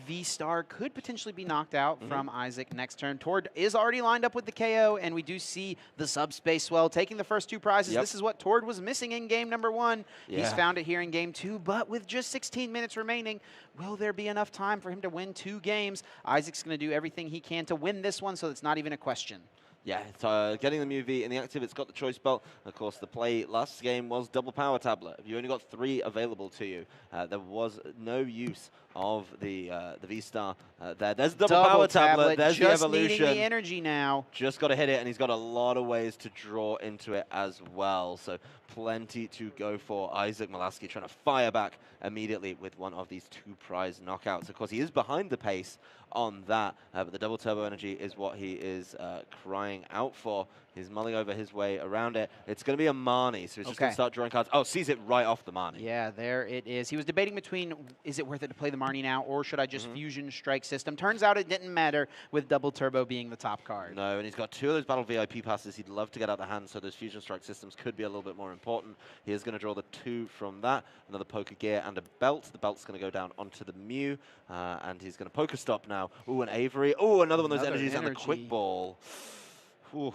V-Star could potentially be knocked out from Isaac next turn. Tord is already lined up with the KO, and we do see the Subspace Swell taking the first 2 prizes. This is what Tord was missing in game number 1. He's found it here in game 2, but with just 16 minutes remaining, will there be enough time for him to win 2 games? Isaac's going to do everything he can to win this one, so it's not even a question. Yeah, it's, getting the Mew V in the active, it's got the choice belt. Of course, the play last game was double power tablet. You only got 3 available to you. There was no use of the V-Star there. There's the double power tablet. There's the evolution. Just needing the energy now. Just got to hit it, and he's got a lot of ways to draw into it as well. So plenty to go for. Isaac Milaski trying to fire back immediately with one of these 2 prize knockouts. Of course, he is behind the pace on that, but the double turbo energy is what he is crying out for. He's mulling over his way around it. It's going to be a Marnie, so he's just going to start drawing cards. Oh, sees it right off the Marnie. Yeah, there it is. He was debating between, is it worth it to play the Marnie Marnie now, or should I just Fusion Strike system? Turns out it didn't matter with Double Turbo being the top card. No, and he's got 2 of those Battle VIP passes he'd love to get out of the hand, so those Fusion Strike systems could be a little bit more important. He is going to draw the 2 from that, another Poker Gear and a Belt. The Belt's going to go down onto the Mew, and he's going to Poker Stop now. Ooh, an Avery. Ooh, another one of those energies, and the Quick Ball. Ooh.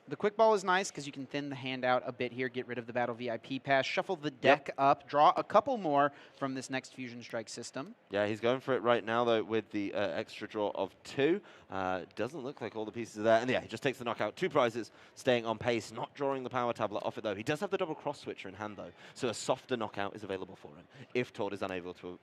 The Quick Ball is nice because you can thin the hand out a bit here, get rid of the Battle VIP pass, shuffle the deck up, draw a couple more from this next Fusion Strike system. Yeah, he's going for it right now, though, with the extra draw of 2. Doesn't look like all the pieces are there. And yeah, he just takes the knockout. 2 prizes, staying on pace, not drawing the power tablet off it, though. He does have the double cross switcher in hand, though, so a softer knockout is available for him if Tord is unable to,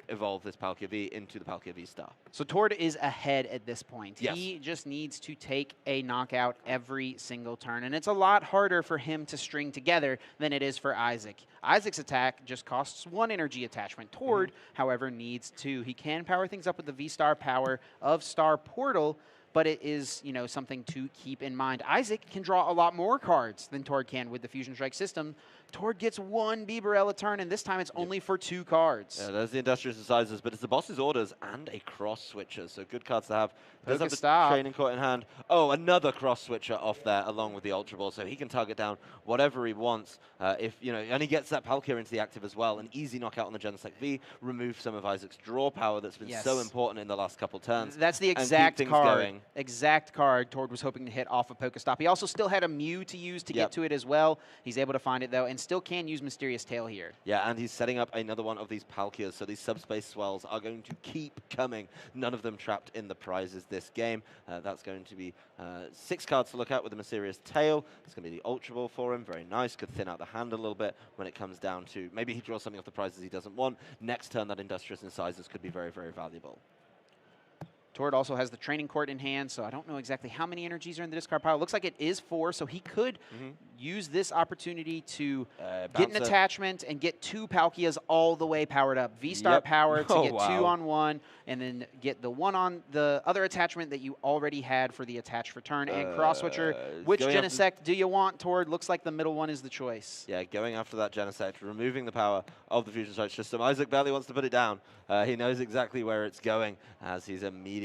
evolve this Palkia V into the Palkia V Star. So Tord is ahead at this point. Yes. He just needs to take a knockout every single turn, and it's a lot harder for him to string together than it is for Isaac. Isaac's attack just costs 1 energy attachment. Tord, however, needs 2. He can power things up with the V-Star power of Star Portal, but it is, something to keep in mind. Isaac can draw a lot more cards than Tord can with the Fusion Strike system. Tord gets 1 Bibarel a turn, and this time it's only for 2 cards. Yeah, there's the Industrious Incisors, but it's the boss's orders and a cross switcher, so good cards to have. Does have the Training Court in hand. Oh, another cross switcher off there along with the Ultra Ball, so he can target down whatever he wants. And he gets that Palkia into the active as well. An easy knockout on the Genesect V, remove some of Isaac's draw power that's been so important in the last couple turns. That's the exact card. Exact card Tord was hoping to hit off of Pokestop. He also still had a Mew to use to get to it as well. He's able to find it, though, and still can use Mysterious Tail here. Yeah, and he's setting up another one of these Palkias, so these subspace swells are going to keep coming. None of them trapped in the prizes this game. That's going to be 6 cards to look at with the Mysterious Tail. It's going to be the Ultra Ball for him. Very nice. Could thin out the hand a little bit when it comes down to maybe he draws something off the prizes he doesn't want. Next turn, that Industrious Incisors could be very, very valuable. Tord also has the Training Court in hand, so I don't know exactly how many energies are in the discard pile. Looks like it is 4, so he could use this opportunity to get an attachment and get 2 Palkias all the way powered up. V-Star power to get 2 on 1, and then get the 1 on the other attachment that you already had for the attach return and cross switcher. Which Genesect do you want, Tord? Looks like the middle one is the choice. Yeah, going after that Genesect, removing the power of the Fusion Strike system. Isaac barely wants to put it down. He knows exactly where it's going as he's immediately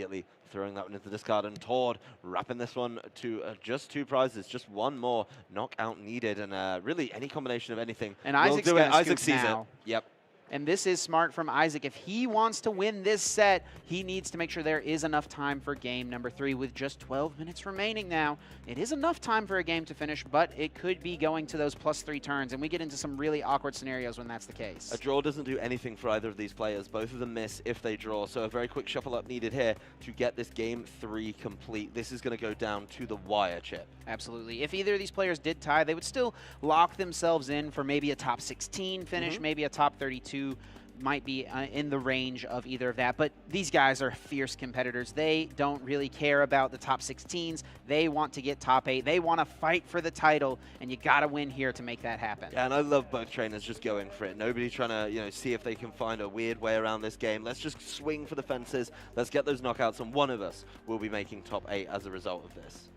throwing that one into the discard, and Tord wrapping this one to just 2 prizes, just 1 more knockout needed, and really any combination of anything. And Isaac sees now. It. Yep. And this is smart from Isaac. If he wants to win this set, he needs to make sure there is enough time for game number 3 with just 12 minutes remaining now. It is enough time for a game to finish, but it could be going to those +3 turns, and we get into some really awkward scenarios when that's the case. A draw doesn't do anything for either of these players. Both of them miss if they draw, so a very quick shuffle up needed here to get this game 3 complete. This is going to go down to the wire, Chip. Absolutely. If either of these players did tie, they would still lock themselves in for maybe a top 16 finish, maybe a top 32. Might be in the range of either of that, but these guys are fierce competitors. They don't really care about the top 16s. They want to get top 8. They want to fight for the title, and you got to win here to make that happen. Yeah, and I love both trainers just going for it. Nobody trying to, see if they can find a weird way around this game. Let's just swing for the fences. Let's get those knockouts, and one of us will be making top 8 as a result of this.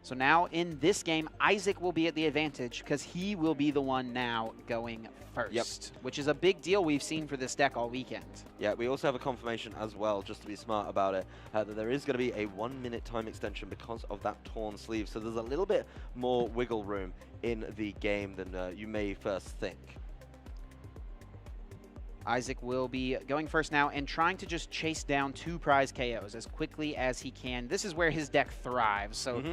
So now in this game, Isaac will be at the advantage because he will be the one now going first, which is a big deal we've seen for this deck all weekend. Yeah, we also have a confirmation as well, just to be smart about it, that there is going to be a 1-minute time extension because of that torn sleeve. So there's a little bit more wiggle room in the game than you may first think. Isaac will be going first now and trying to just chase down 2 prize KOs as quickly as he can. This is where his deck thrives. So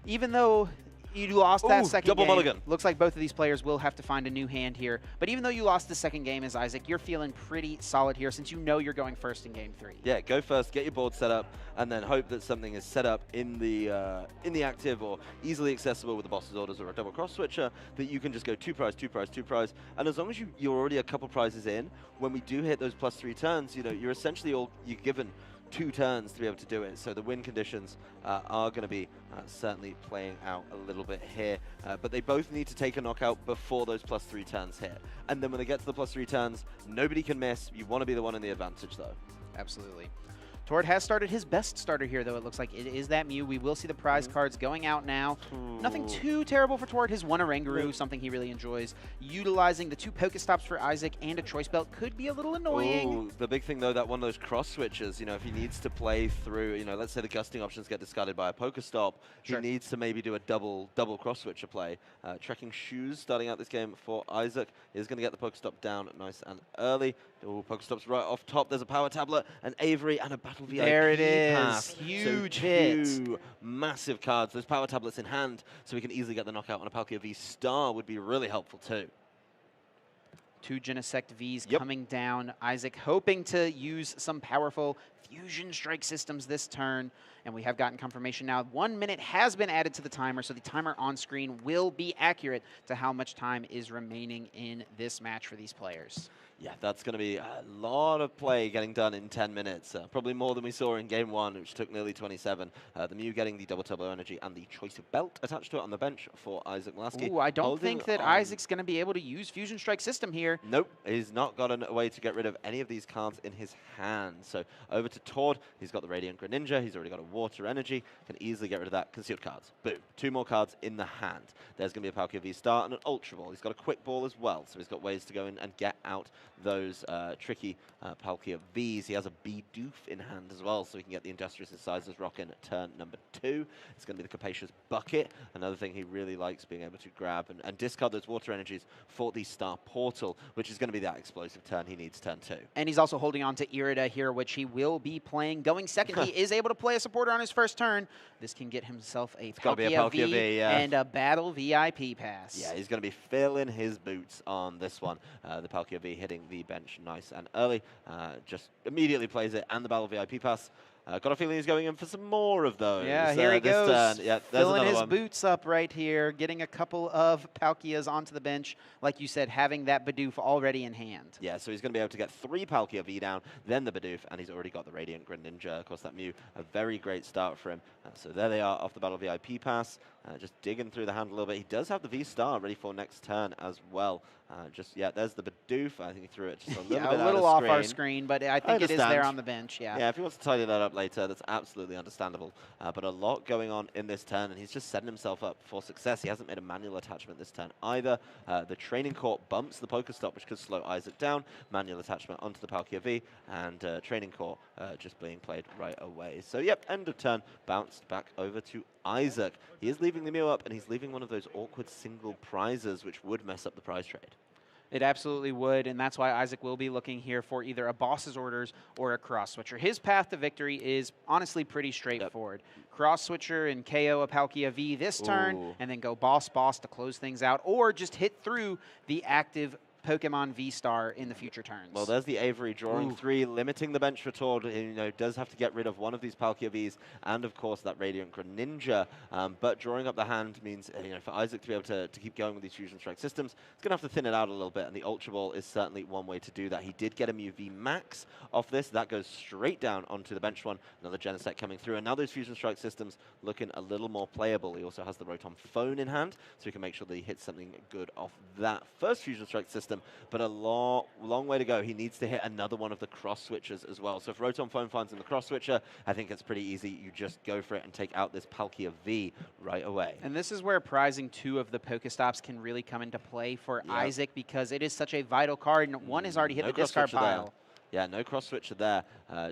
even though you lost that second game, mulligan. Looks like both of these players will have to find a new hand here. But even though you lost the second game as Isaac, you're feeling pretty solid here since you know you're going first in game 3. Yeah, go first, get your board set up, and then hope that something is set up in the active or easily accessible with the boss's orders or a double cross switcher that you can just go 2 prize, 2 prize, 2 prize. And as long as you're already a couple prizes in, when we do hit those +3 turns, you're essentially you're given 2 turns to be able to do it, so the win conditions are going to be certainly playing out a little bit here, but they both need to take a knockout before those +3 turns hit, and then when they get to the +3 turns, nobody can miss. You want to be the one in the advantage, though. Absolutely. Tord has started his best starter here, though. It looks like it is that Mew. We will see the prize cards going out now. Nothing too terrible for Tord. His one Oranguru, something he really enjoys. Utilizing the 2 Pokestops for Isaac and a Choice Belt could be a little annoying. Ooh, the big thing, though, that one of those cross switches, you know, if he needs to play through, you know, let's say the gusting options get discarded by a Pokestop, he needs to maybe do a double cross switcher play. Trekking Shoes starting out this game for Isaac is going to get the Pokestop down nice and early. Ooh, Pokestop's right off top. There's a Power Tablet, an Avery, and a Battle VIP There it is. pass. Huge so hit. 2 massive cards. Those Power Tablets in hand, so we can easily get the knockout on a Palkia V Star would be really helpful too. 2 Genesect Vs coming down. Isaac hoping to use some powerful Fusion Strike systems this turn. And we have gotten confirmation now. 1 minute has been added to the timer, so the timer on screen will be accurate to how much time is remaining in this match for these players. Yeah, that's going to be a lot of play getting done in 10 minutes. Probably more than we saw in Game 1, which took nearly 27. The Mew getting the double turbo energy and the choice of belt attached to it on the bench for Isaac Milaski. Ooh, I don't think that Isaac's going to be able to use Fusion Strike system here. Nope, he's not got a way to get rid of any of these cards in his hand. So over to Tord. He's got the Radiant Greninja. He's already got a Water Energy. Can easily get rid of that. Concealed cards. Boom. 2 more cards in the hand. There's going to be a Palkia V Star and an Ultra Ball. He's got a Quick Ball as well, so he's got ways to go in and get out those tricky Palkia Vs. He has a Bidoof in hand as well, so he can get the Industrious Incisors rocking turn number 2. It's going to be the Capacious Bucket. Another thing he really likes being able to grab and discard those Water Energies for the Star Portal, which is going to be that explosive turn he needs turn 2. And he's also holding on to Irida here, which he will be playing. Going second, he is able to play a supporter on his first turn. This can get himself a Palkia V and a Battle VIP pass. Yeah, he's going to be filling his boots on this one. The Palkia V hitting the bench nice and early. Just immediately plays it and the Battle VIP pass. Got a feeling he's going in for some more of those. Yeah, here he goes. Yeah, filling his boots up right here, getting a couple of Palkias onto the bench. Like you said, having that Bidoof already in hand. Yeah, so he's going to be able to get 3 Palkia V down, then the Bidoof, and he's already got the Radiant Greninja. Of course, that Mew, a very great start for him. So there they are off the Battle VIP pass. Just digging through the hand a little bit. He does have the V-Star ready for next turn as well. There's the Bidoof. I think he threw it just a little bit a little off our screen, but I think it is there on the bench. Yeah, if he wants to tidy that up later, that's absolutely understandable. But a lot going on in this turn, and he's just setting himself up for success. He hasn't made a manual attachment this turn either. The Training Court bumps the Pokestop, which could slow Isaac down. Manual attachment onto the Palkia V, and Training Court just being played right away. So, yep, end of turn, bounced back over to Isaac. He is leaving the Mew up, and he's leaving one of those awkward single prizes, which would mess up the prize trade. It absolutely would, and that's why Isaac will be looking here for either a Boss's Orders or a Cross Switcher. His path to victory is honestly pretty straightforward. Cross Switcher and KO a Palkia V this turn, and then go Boss to close things out, or just hit through the active Pokemon V-Star in the future turns. Well, there's the Avery drawing 3, limiting the bench for Tord. You know, does have to get rid of one of these Palkia Vs, and of course that Radiant Greninja. But drawing up the hand means, you know, for Isaac to be able to keep going with these Fusion Strike systems, he's going to have to thin it out a little bit, and the Ultra Ball is certainly one way to do that. He did get a Mew V Max off this. That goes straight down onto the bench one. Another Genesect coming through, and now those Fusion Strike systems looking a little more playable. He also has the Rotom Phone in hand, so he can make sure that he hits something good off that first Fusion Strike system. But a long way to go. He needs to hit another one of the cross switches as well. So if Rotom Phone finds him the cross switcher, I think it's pretty easy. You just go for it and take out this Palkia V right away. And this is where prizing 2 of the Pokestops can really come into play for Isaac, because it is such a vital card, and one has already hit the discard pile. Yeah, no cross switcher there.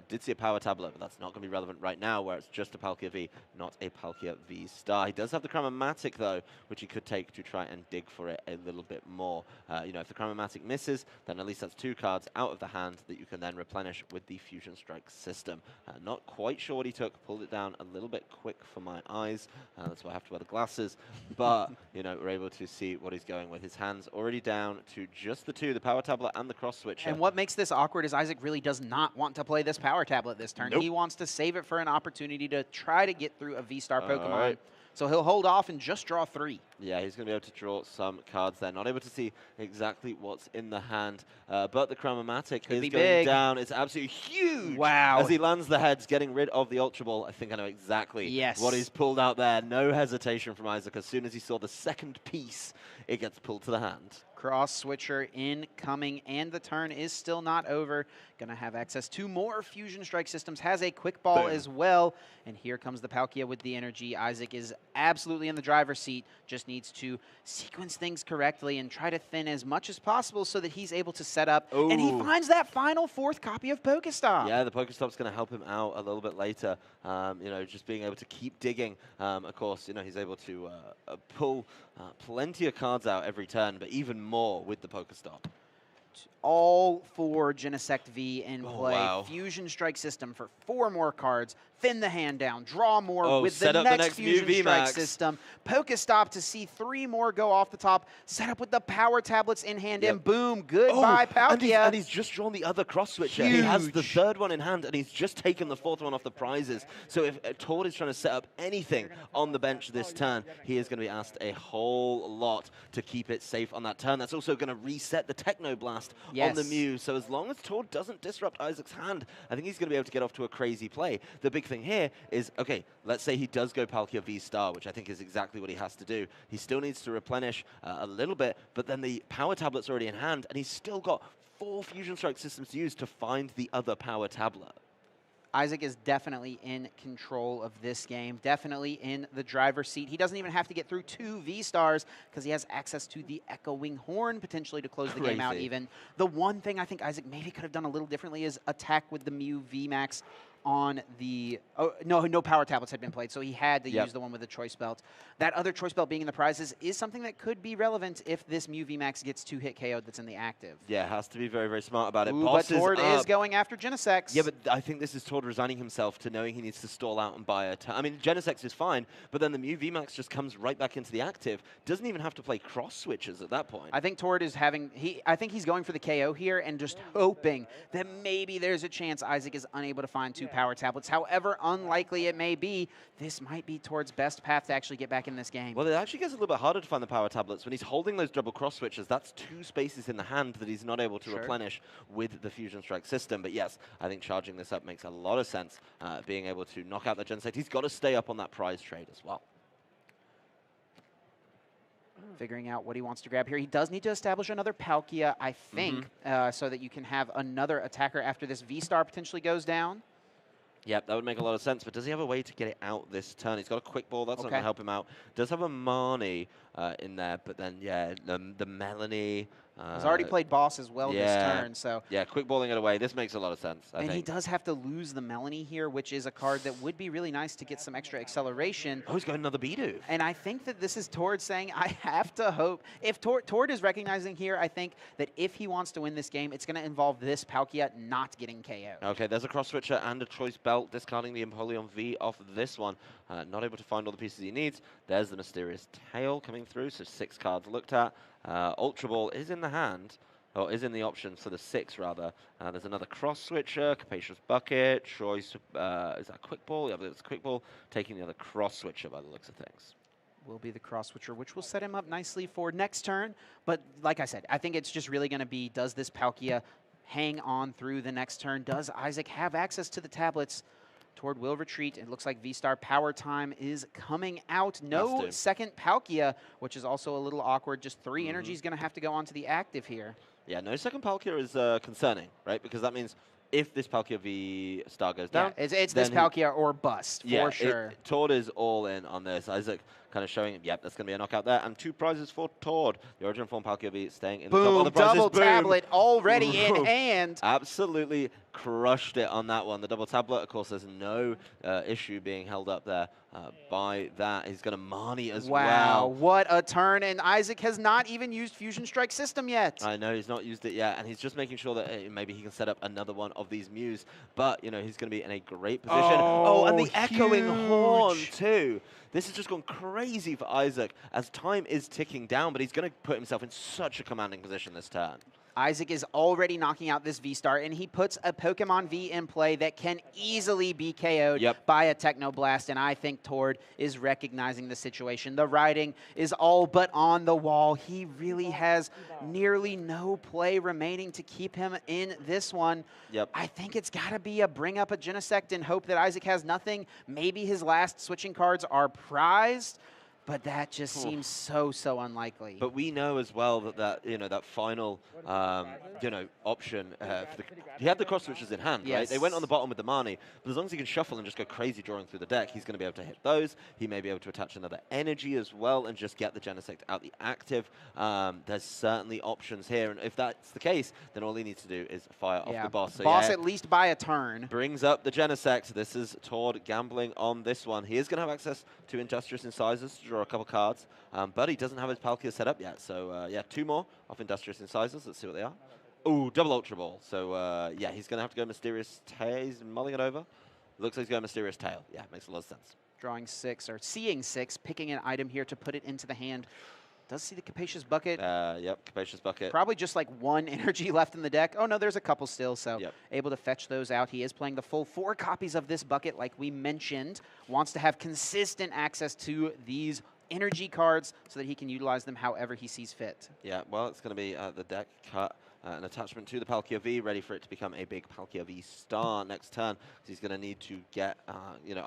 Did see a Power Tablet, but that's not going to be relevant right now, where it's just a Palkia V, not a Palkia V Star. He does have the Chromomatic, though, which he could take to try and dig for it a little bit more. You know, if the Chromomatic misses, then at least that's 2 cards out of the hand that you can then replenish with the Fusion Strike system. Not quite sure what he took. Pulled it down a little bit quick for my eyes. That's why I have to wear the glasses. But, you know, we're able to see what he's going with. His hands already down to just the 2, the Power Tablet and the cross switcher. And what makes this awkward is Isaac really does not want to play this Power Tablet this turn. Nope. He wants to save it for an opportunity to try to get through a V-Star Pokemon. So he'll hold off and just draw 3. Yeah, he's going to be able to draw some cards there. Not able to see exactly what's in the hand, but the Chromomatic is going down. It's absolutely huge. Wow. As he lands the heads, getting rid of the Ultra Ball. I think I know exactly what he's pulled out there. No hesitation from Isaac. As soon as he saw the second piece, it gets pulled to the hand. Cross Switcher incoming, and the turn is still not over. Going to have access to more Fusion Strike systems, has a quick ball as well. And here comes the Palkia with the energy. Isaac is absolutely in the driver's seat, just needs to sequence things correctly and try to thin as much as possible so that he's able to set up. Ooh. And he finds that final 4th copy of Pokestop. Yeah, the Pokestop's going to help him out a little bit later. You know, just being able to keep digging. Of course, you know, he's able to pull plenty of cards out every turn, but even more with the Pokestop. All for Genesect V in play. Wow. Fusion Strike system for 4 more cards. Thin the hand down. Draw more with the next Fusion Strike system. Pokestop to see 3 more go off the top. Set up with the power tablets in hand. And boom. Goodbye, Palkia. And he's just drawn the other cross switcher. He has the 3rd one in hand, and he's just taken the 4th one off the prizes. So if Tord is trying to set up anything on the bench this turn, he is going to be asked a whole lot to keep it safe on that turn. That's also going to reset the Techno Blast on the Mew. So as long as Tord doesn't disrupt Isaac's hand, I think he's going to be able to get off to a crazy play. The big thing here is, okay, let's say he does go Palkia V-Star, which I think is exactly what he has to do. He still needs to replenish a little bit, but then the power tablet's already in hand, and he's still got 4 Fusion Strike systems to use to find the other power tablet. Isaac is definitely in control of this game, definitely in the driver's seat. He doesn't even have to get through 2 V-Stars because he has access to the Echoing Horn potentially to close the game out even. The one thing I think Isaac maybe could have done a little differently is attack with the Mew VMAX on the... Oh, no power tablets had been played, so he had to use the one with the Choice Belt. That other Choice Belt being in the prizes is something that could be relevant if this Mew VMAX gets 2-hit KO'd that's in the active. Yeah, has to be very, very smart about it. Ooh, but Tord is going after Genesect. Yeah, but I think this is Tord resigning himself to knowing he needs to stall out and buy a... I mean, Genesect is fine, but then the Mew VMAX just comes right back into the active. Doesn't even have to play cross switches at that point. I think Tord is having... I think he's going for the KO here and just hoping that maybe there's a chance Isaac is unable to find 2 power tablets. However unlikely it may be, this might be Tord's best path to actually get back in this game. Well, it actually gets a little bit harder to find the power tablets. When he's holding those double cross switches, that's 2 spaces in the hand that he's not able to replenish with the Fusion Strike system. But yes, I think charging this up makes a lot of sense. Being able to knock out the Genesect. He's got to stay up on that prize trade as well. Figuring out what he wants to grab here. He does need to establish another Palkia, I think, so that you can have another attacker after this V-Star potentially goes down. Yep, that would make a lot of sense, but does he have a way to get it out this turn? He's got a quick ball, that's not going to help him out. Does have a Marnie in there, but then, yeah, the Melanie... He's already played boss as well this turn, so... Yeah, quick balling it away. This makes a lot of sense, I think. And he does have to lose the Melanie here, which is a card that would be really nice to get some extra acceleration. Oh, he's got another Bidoof. And I think that this is Tord saying, I have to hope... If Tord is recognizing here, I think that if he wants to win this game, it's going to involve this Palkia not getting KO. Okay, there's a cross switcher and a choice belt, discarding the Empoleon V off this one. Not able to find all the pieces he needs. There's the Mysterious Tail coming through, so 6 cards looked at. Ultra Ball is in the hand, or is in the options for the 6 rather. There's another cross switcher, Capacious Bucket, choice, is that Quick Ball? Yeah, it's Quick Ball, taking the other cross switcher by the looks of things. Will be the cross switcher, which will set him up nicely for next turn. But like I said, I think it's just really going to be, does this Palkia hang on through the next turn? Does Isaac have access to the tablets? Tord will retreat. It looks like V-Star power time is coming out. No second Palkia, which is also a little awkward. Just 3 energy is going to have to go onto the active here. Yeah, no second Palkia is concerning, right? Because that means if this Palkia V-Star goes down... Yeah, it's this Palkia or bust, for sure. Tord is all in on this. Isaac kind of showing him, yep, that's going to be a knockout there. And 2 prizes for Tord. The Origin Form Palkia V staying in the top of the prizes. Double tablet already in hand. Absolutely crushed it on that one. The double tablet, of course, there's no issue being held up there by that. He's going to Marnie as well. Wow, what a turn. And Isaac has not even used Fusion Strike system yet. I know, he's not used it yet. And he's just making sure that maybe he can set up another one of these Mews. But, you know, he's going to be in a great position. Oh, and the Echoing Horn, too. This has just gone crazy for Isaac as time is ticking down, but he's going to put himself in such a commanding position this turn. Isaac is already knocking out this V-Star, and he puts a Pokemon V in play that can easily be KO'd by a Techno Blast, and I think Tord is recognizing the situation. The writing is all but on the wall. He really has nearly no play remaining to keep him in this one. I think it's got to be a bring up a Genesect and hope that Isaac has nothing. Maybe his last switching cards are prized. but that just seems so unlikely. But we know as well that final option. He had the cross switches in hand, right? They went on the bottom with the Marnie, but as long as he can shuffle and just go crazy drawing through the deck, he's going to be able to hit those. He may be able to attach another energy as well and just get the Genesect out the active. There's certainly options here, and if that's the case, then all he needs to do is fire off the boss. So boss at least by a turn. Brings up the Genesect. This is Tord gambling on this one. He is going to have access to Industrious Incisors to draw a couple cards, but he doesn't have his Palkia set up yet. So yeah, 2 more off Industrious Incisors. Let's see what they are. Ooh, double Ultra Ball. So yeah, he's going to have to go Mysterious Tail. He's mulling it over. Looks like he's going Mysterious Tail. Yeah, makes a lot of sense. Drawing 6, or seeing 6, picking an item here to put it into the hand. Does see the Capacious Bucket. Yep, Capacious Bucket. Probably just like 1 energy left in the deck. Oh, no, there's a couple still, so able to fetch those out. He is playing the full 4 copies of this bucket, like we mentioned. Wants to have consistent access to these energy cards so that he can utilize them however he sees fit. Yeah, well, it's going to be the deck cut. An attachment to the Palkia V, ready for it to become a big Palkia V star next turn. He's going to need to get,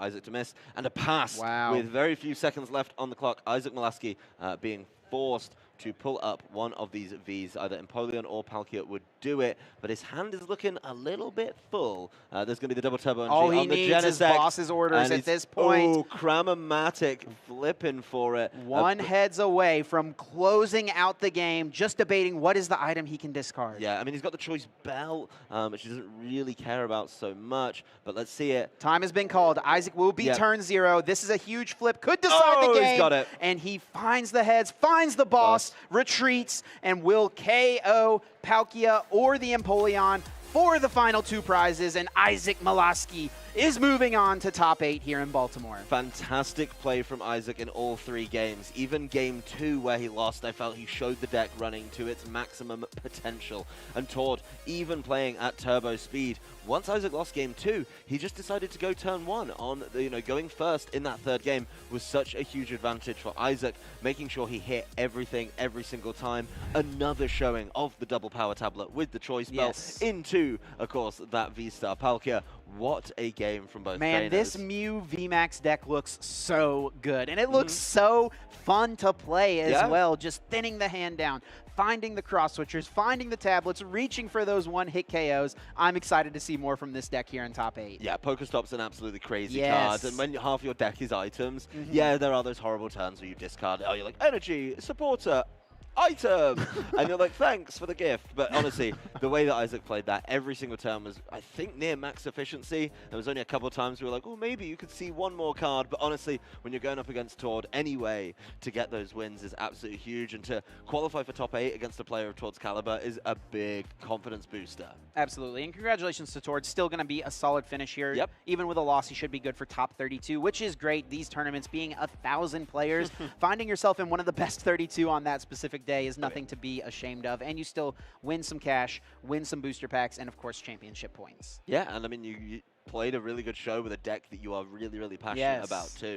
Isaac to miss and a pass with very few seconds left on the clock. Isaac Milaski being forced to pull up one of these Vs. Either Empoleon or Palkia would do it, but his hand is looking a little bit full. There's going to be the double turbo entry all he on the needs Genesect. Is boss's orders at this point. Oh, Cram-O-Matic flipping for it. 1 heads away from closing out the game, just debating what is the item he can discard. Yeah, I mean, he's got the Choice Belt, which he doesn't really care about so much, but let's see it. Time has been called. Isaac will be turn 0. This is a huge flip. Could decide the game. He's got it. And he finds the heads, finds the boss, retreats, and will KO Palkia or the Empoleon for the final 2 prizes, and Isaac Milaski is moving on to top 8 here in Baltimore. Fantastic play from Isaac in all 3 games. Even game 2 where he lost, I felt he showed the deck running to its maximum potential. And Tord, even playing at turbo speed, once Isaac lost game 2, he just decided to go turn 1 on, going first in that 3rd game was such a huge advantage for Isaac, making sure he hit everything every single time. Another showing of the double power tablet with the Choice Belt into, of course, that V-Star Palkia. What a game from both trainers. This Mew VMAX deck looks so good, and it looks so fun to play as well, just thinning the hand down, finding the cross switchers, finding the tablets, reaching for those 1-hit KOs. I'm excited to see more from this deck here in top 8. Yeah, Pokestop's an absolutely crazy card, and when half your deck is items, yeah, there are those horrible turns where you discard it. Oh, you're like, energy, supporter, item, and you're like, thanks for the gift. But honestly, the way that Isaac played that, every single turn was, I think, near max efficiency. There was only a couple of times we were like, oh, maybe you could see 1 more card. But honestly, when you're going up against Tord anyway, to get those wins is absolutely huge. And to qualify for top 8 against a player of Tord's caliber is a big confidence booster. Absolutely. And congratulations to Tord. Still going to be a solid finish here. Yep. Even with a loss, he should be good for top 32, which is great. These tournaments being 1,000 players, finding yourself in one of the best 32 on that specific day is nothing to be ashamed of, and you still win some cash, win some booster packs, and of course championship points. Yeah, and I mean you played a really good show with a deck that you are really passionate about too.